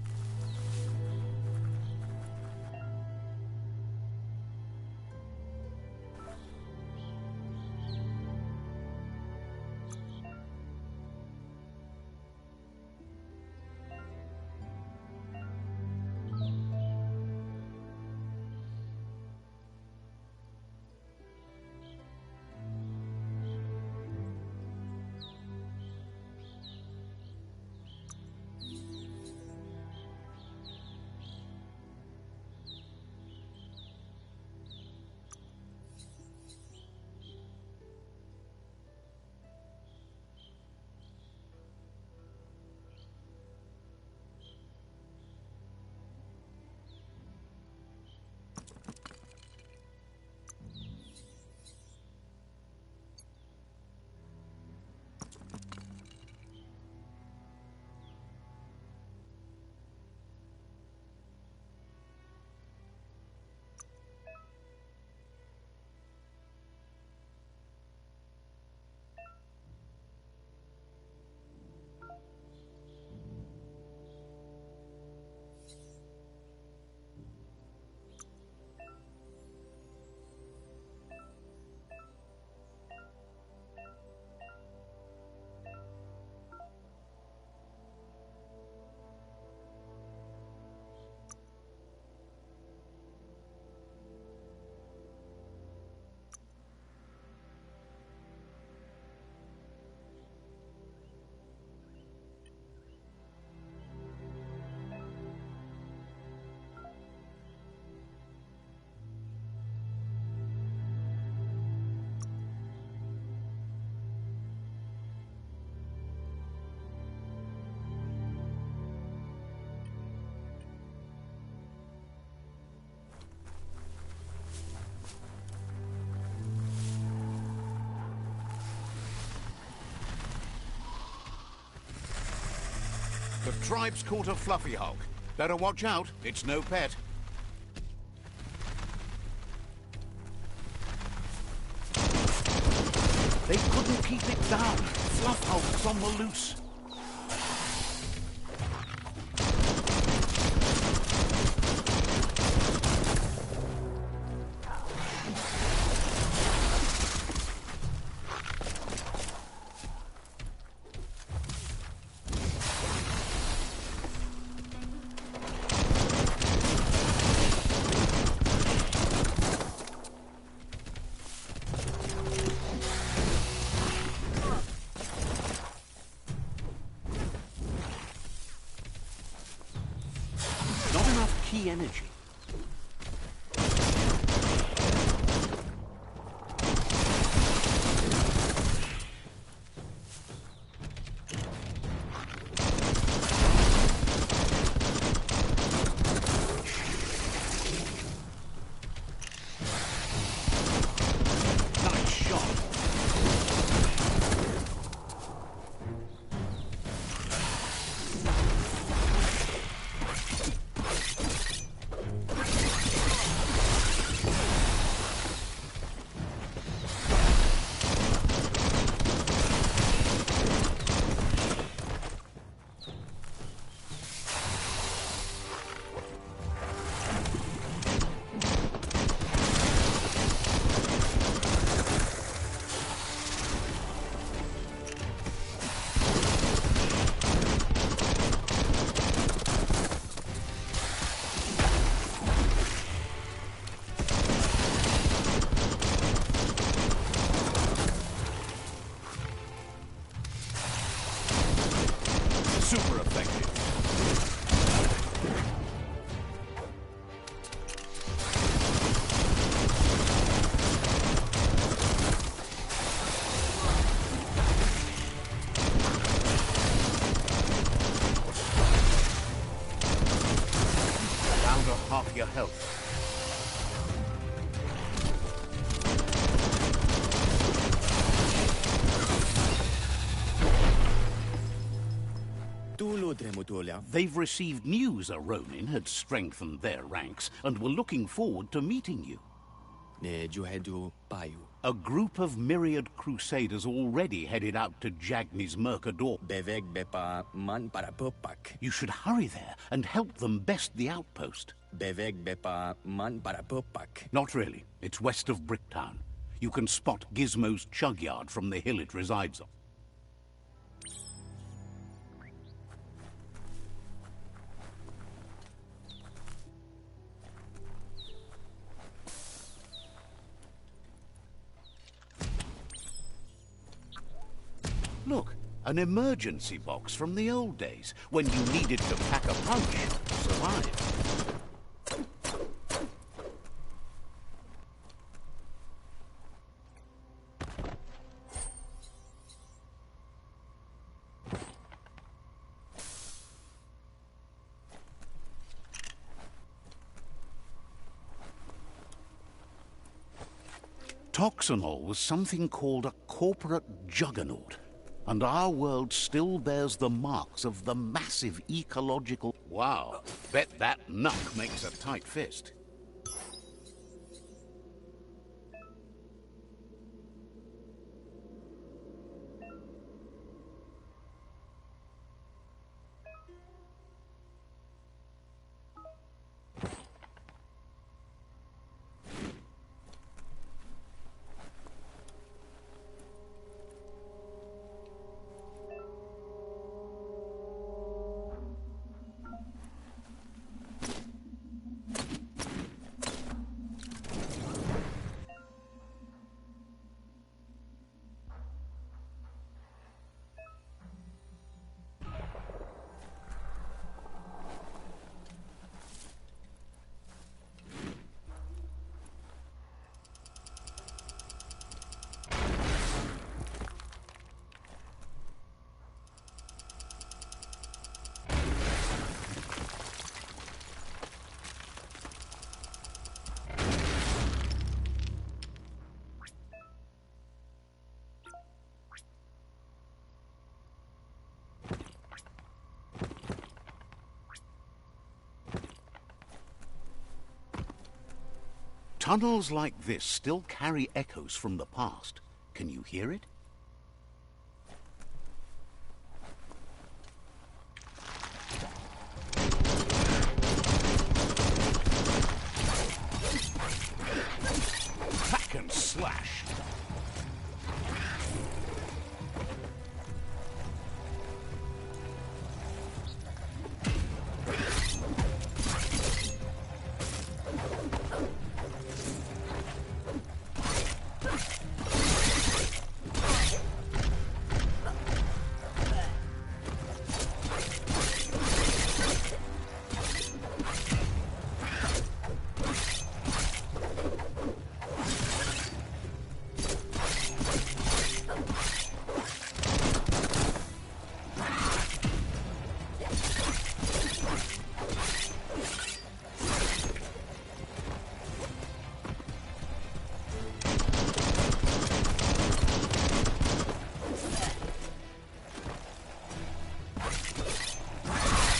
The tribe's caught a fluffy hulk. Better watch out, it's no pet. They couldn't keep it down. Fluff hulk's on the loose. Not enough key energy. Nice shot. Super effective. Down to half your health. They've received news a Ronin had strengthened their ranks and were looking forward to meeting you. A group of myriad crusaders already headed out to Jagni's Mercador. You should hurry there and help them best the outpost. Not really. It's west of Bricktown. You can spot Gizmo's chug yard from the hill it resides on. Look, an emergency box from the old days, when you needed to pack a punch to survive. Toxanol was something called a corporate juggernaut. And our world still bears the marks of the massive ecological... Wow, bet that knuck makes a tight fist. Tunnels like this still carry echoes from the past. Can you hear it? Hack and slash.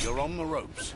You're on the ropes.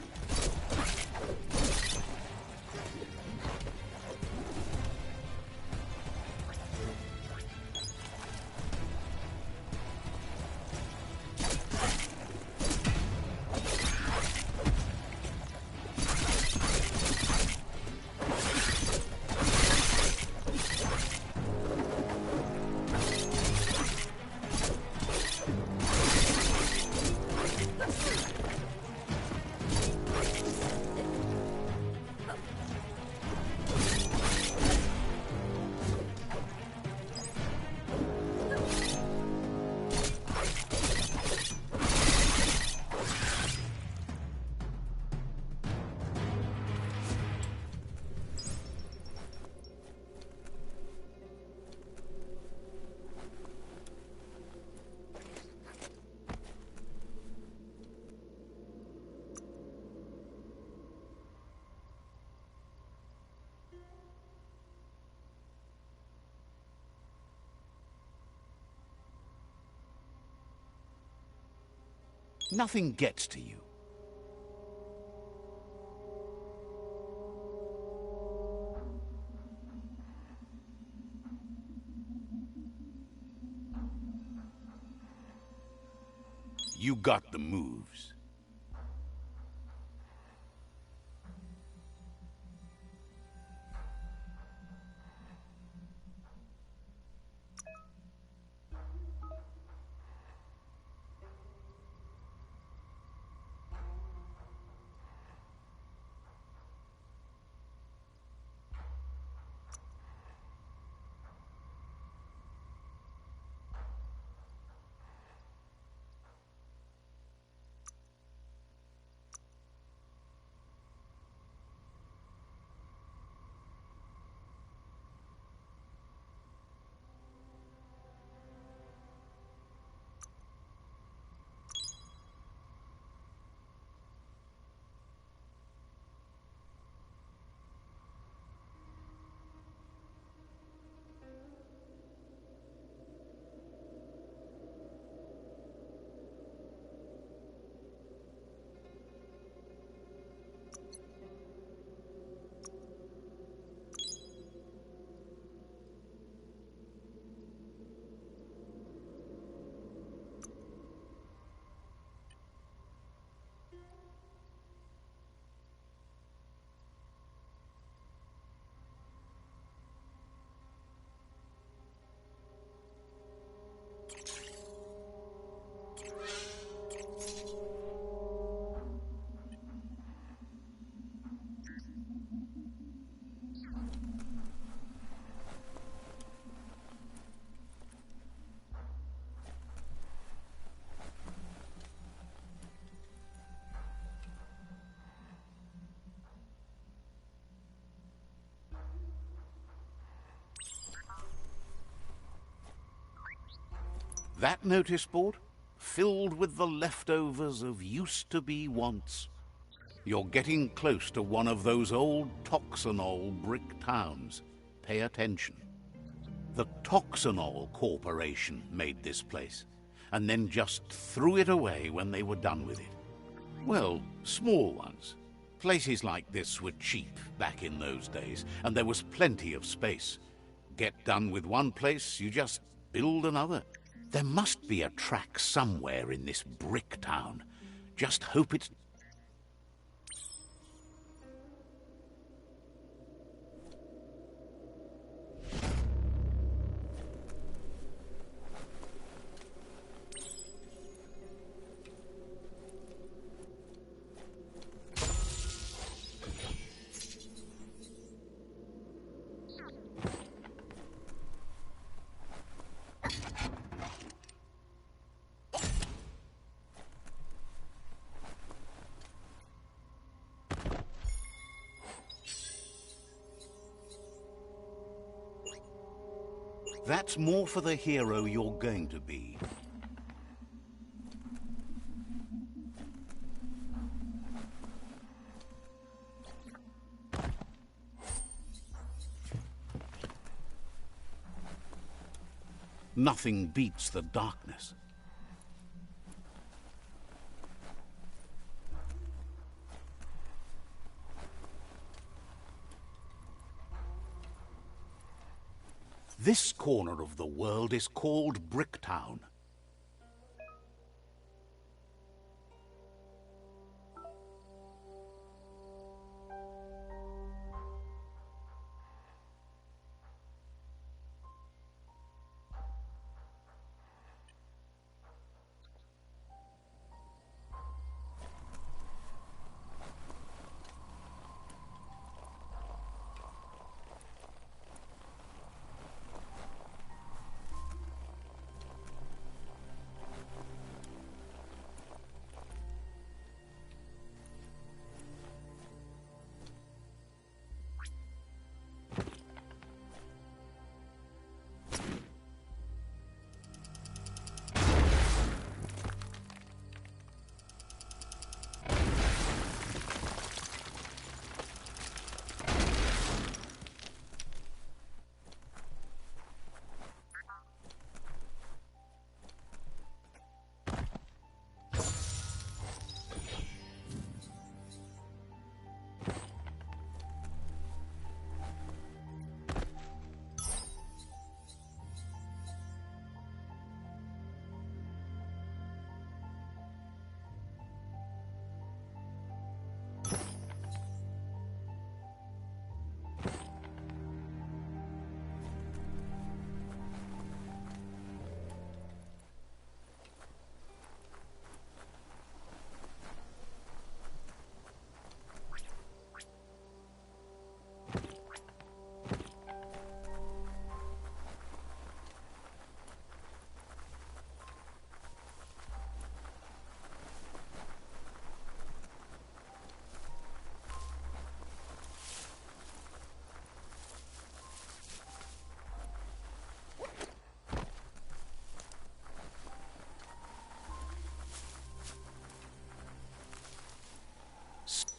Nothing gets to you. You got the moves. That notice board? Filled with the leftovers of used-to-be wants. You're getting close to one of those old Toxanol brick towns. Pay attention. The Toxanol Corporation made this place, and then just threw it away when they were done with it. Well, small ones. Places like this were cheap back in those days, and there was plenty of space. Get done with one place, you just build another. There must be a track somewhere in this brick town. Just hope it's... That's more for the hero you're going to be. Nothing beats the darkness. This corner of the world is called Bricktown.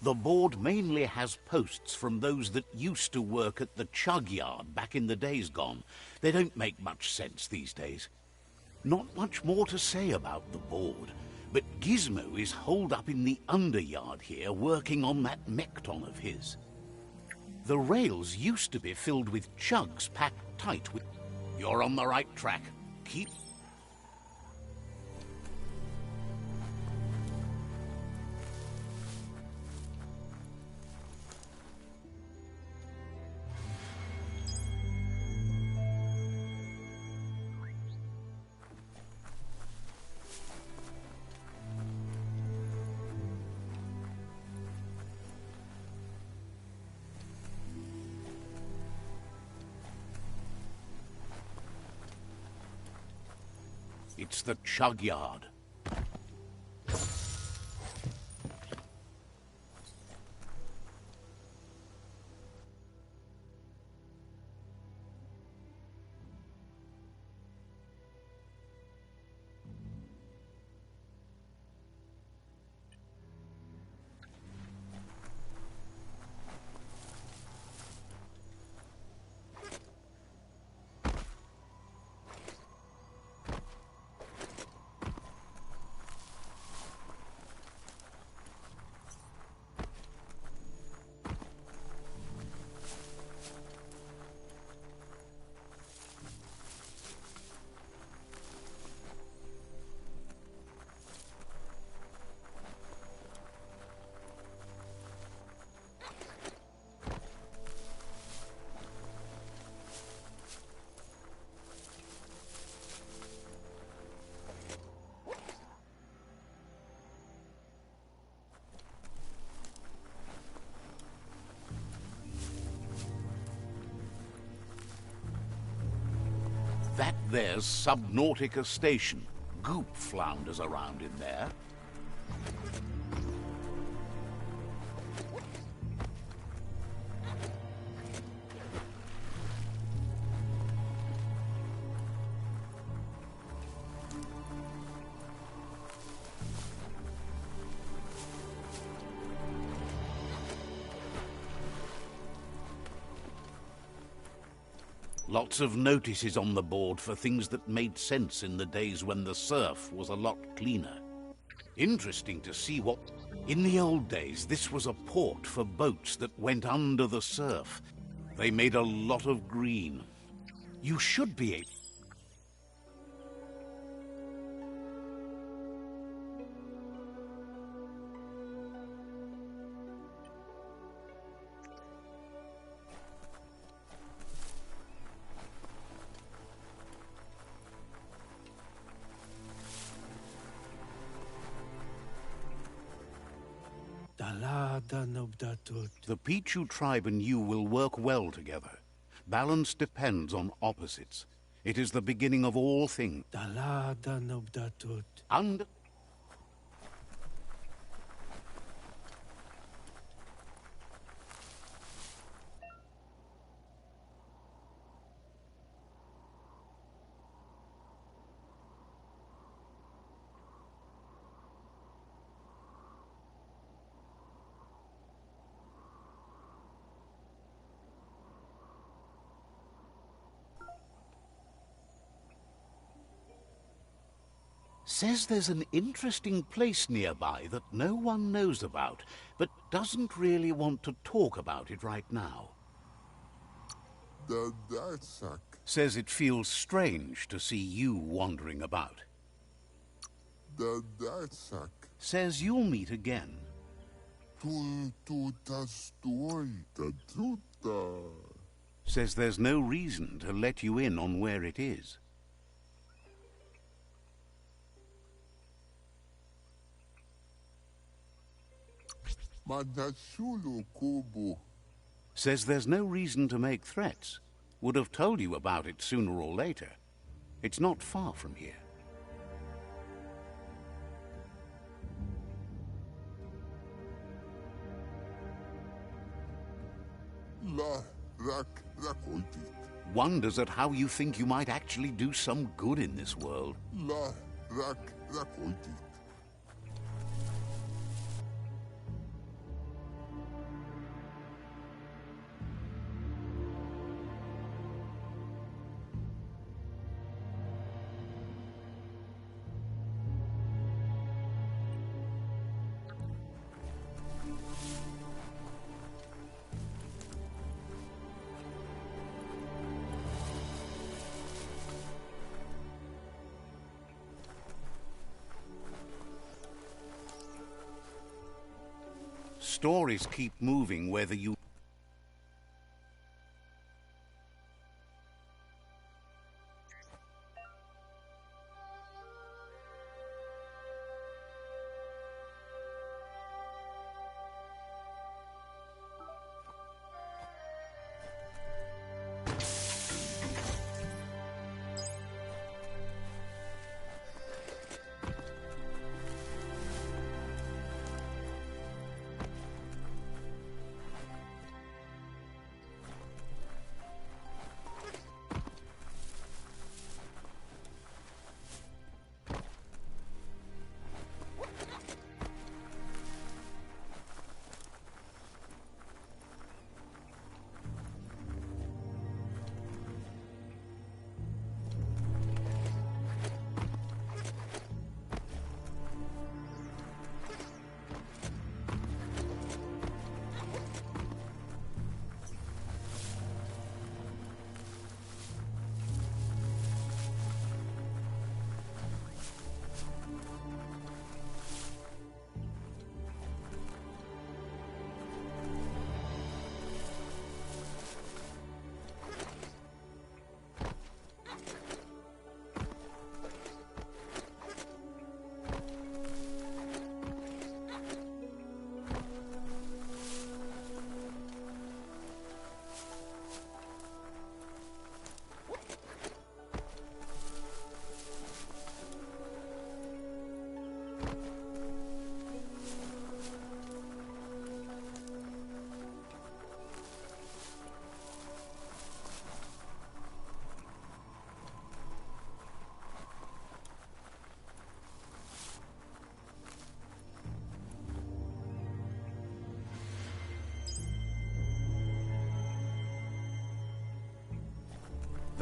The board mainly has posts from those that used to work at the chug yard back in the days gone. They don't make much sense these days. Not much more to say about the board, but Gizmo is holed up in the underyard here working on that Mekton of his. The rails used to be filled with chugs packed tight with... You're on the right track. Keep... It's the chug yard. That there's Subnautica Station. Goop flounders around in there. Lots of notices on the board for things that made sense in the days when the surf was a lot cleaner. Interesting to see what... In the old days, this was a port for boats that went under the surf. They made a lot of green. You should be able... The Pichu tribe and you will work well together. Balance depends on opposites. It is the beginning of all things. And... Says there's an interesting place nearby that no one knows about, but doesn't really want to talk about it right now. Says it feels strange to see you wandering about. Says you'll meet again. Says there's no reason to let you in on where it is. Says there's no reason to make threats. Would have told you about it sooner or later. It's not far from here. Wonders at how you think you might actually do some good in this world. Stories keep moving whether you...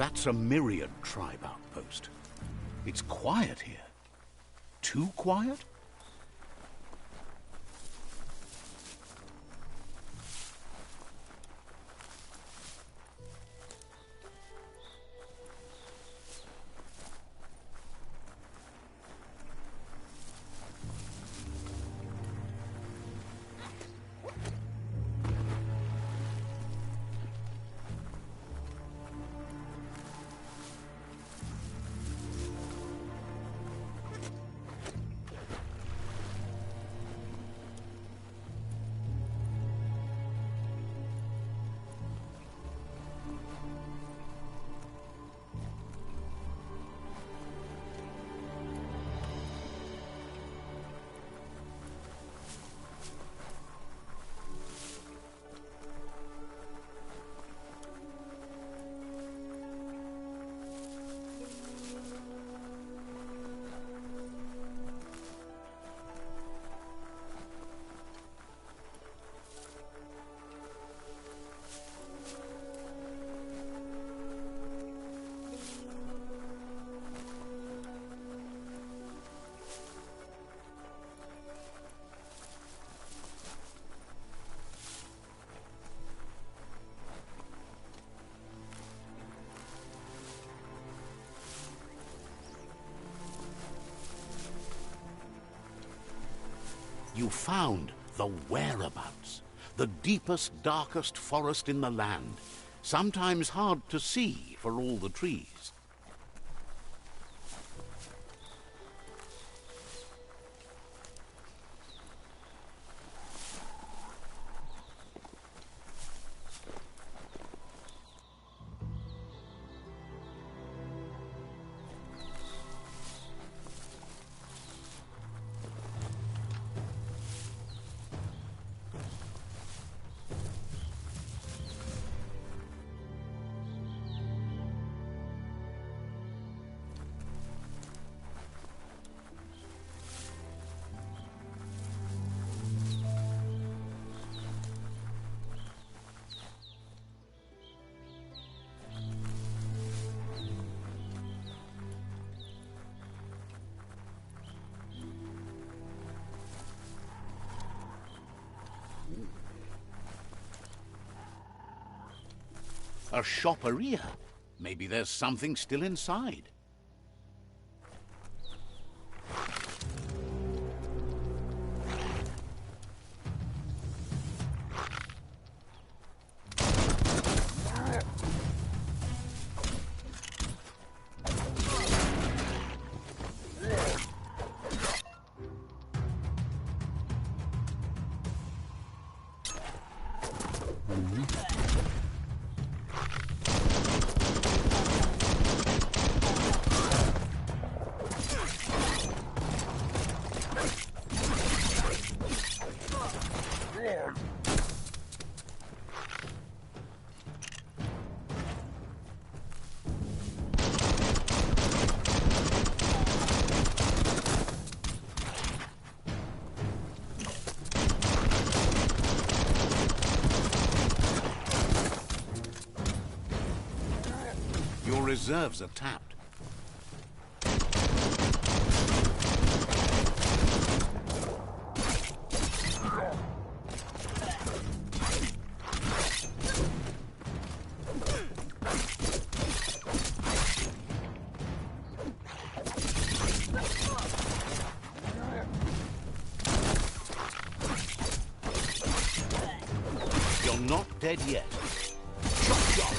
That's a myriad tribe outpost. It's quiet here. Too quiet? You found the whereabouts, the deepest, darkest forest in the land, sometimes hard to see for all the trees. A shopperia. Maybe there's something still inside. Your reserves are tapped. You're not dead yet. Chop, chop.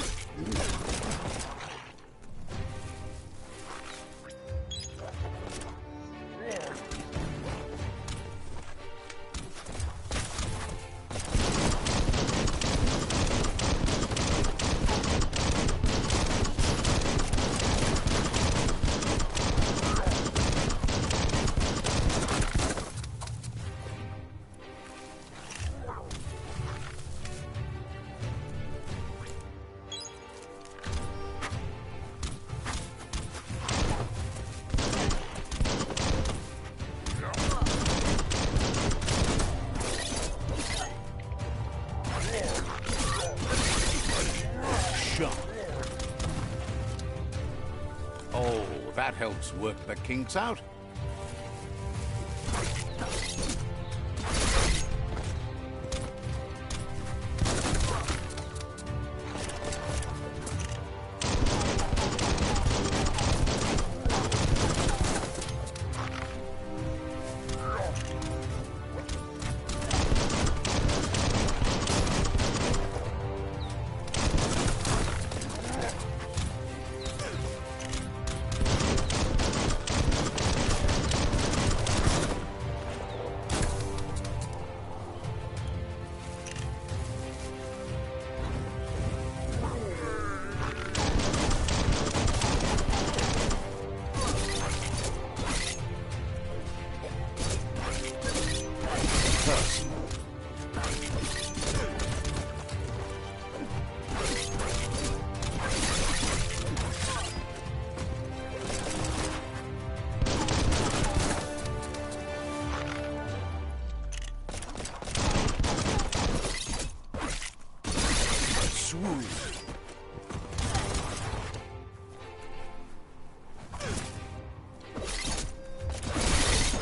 That helps work the kinks out.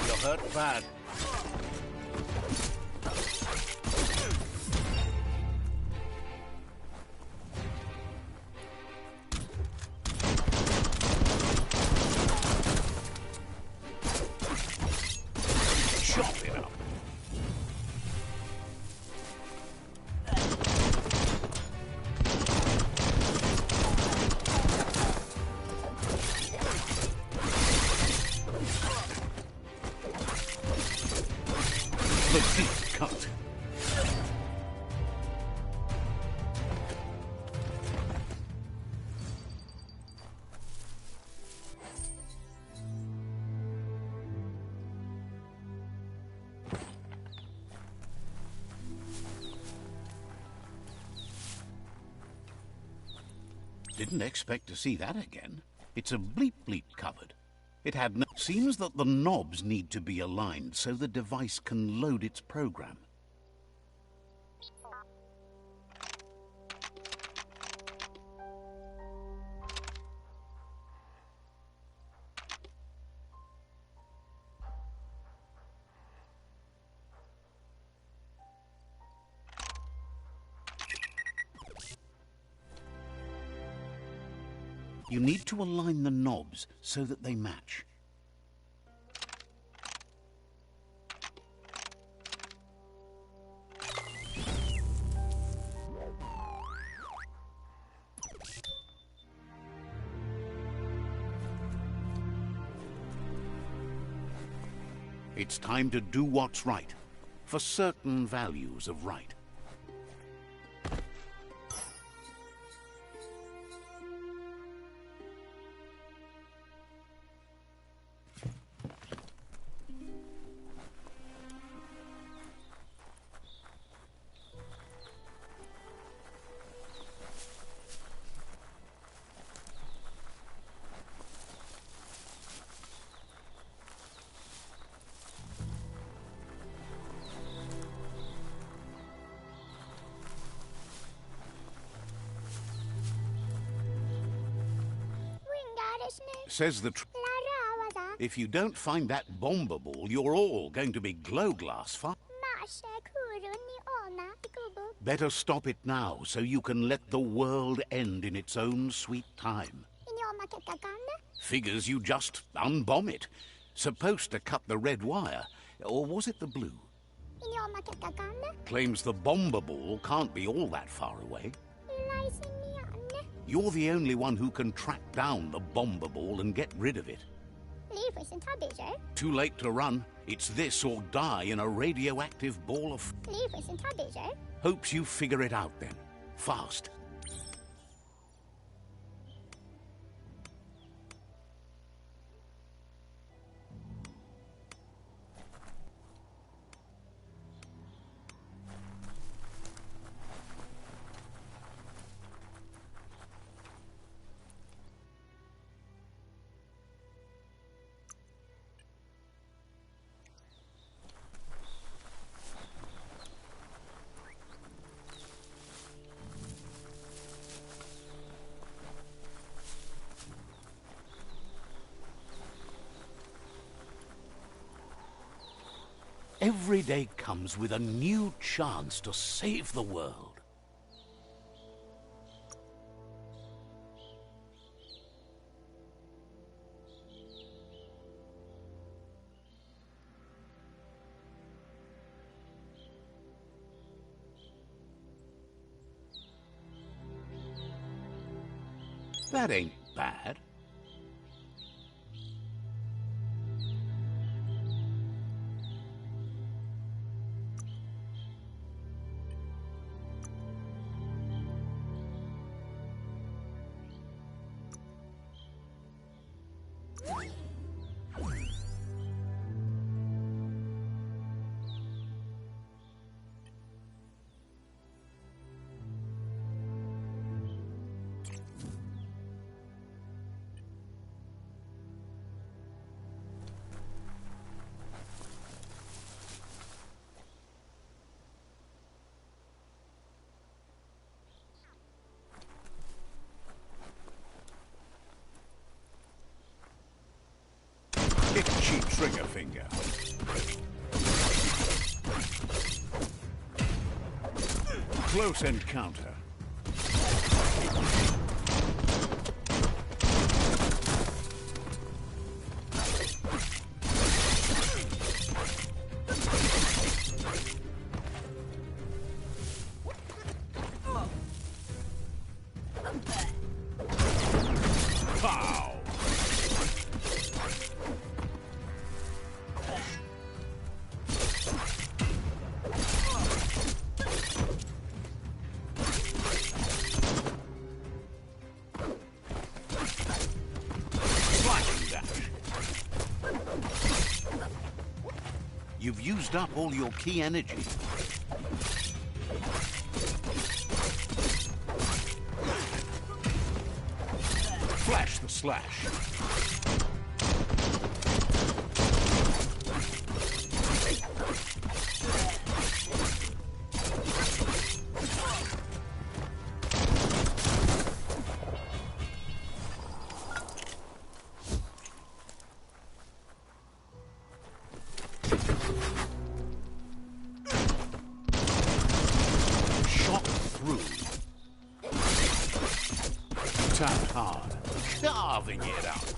You're hurt bad. Chop it up. The deep cut. Didn't expect to see that again. It's a bleep bleep cupboard. It had no... Seems that the knobs need to be aligned so the device can load its program. You need to align the knobs so that they match. It's time to do what's right, for certain values of right. Says the if you don't find that bomber ball, you're all going to be glow glass fire. Better stop it now, so you can let the world end in its own sweet time. Figures you just unbomb it. Supposed to cut the red wire, or was it the blue? Claims the bomber ball can't be all that far away. You're the only one who can track down the bomber ball and get rid of it. Too late to run. It's this or die in a radioactive ball of... Hopes you figure it out then. Fast. Every day comes with a new chance to save the world. That ain't bad. Itchy trigger finger. Close encounter. Pow! You've used up all your key energy. Flash the slash. Shot through. Tapped hard. Carving it out.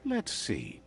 Let's see.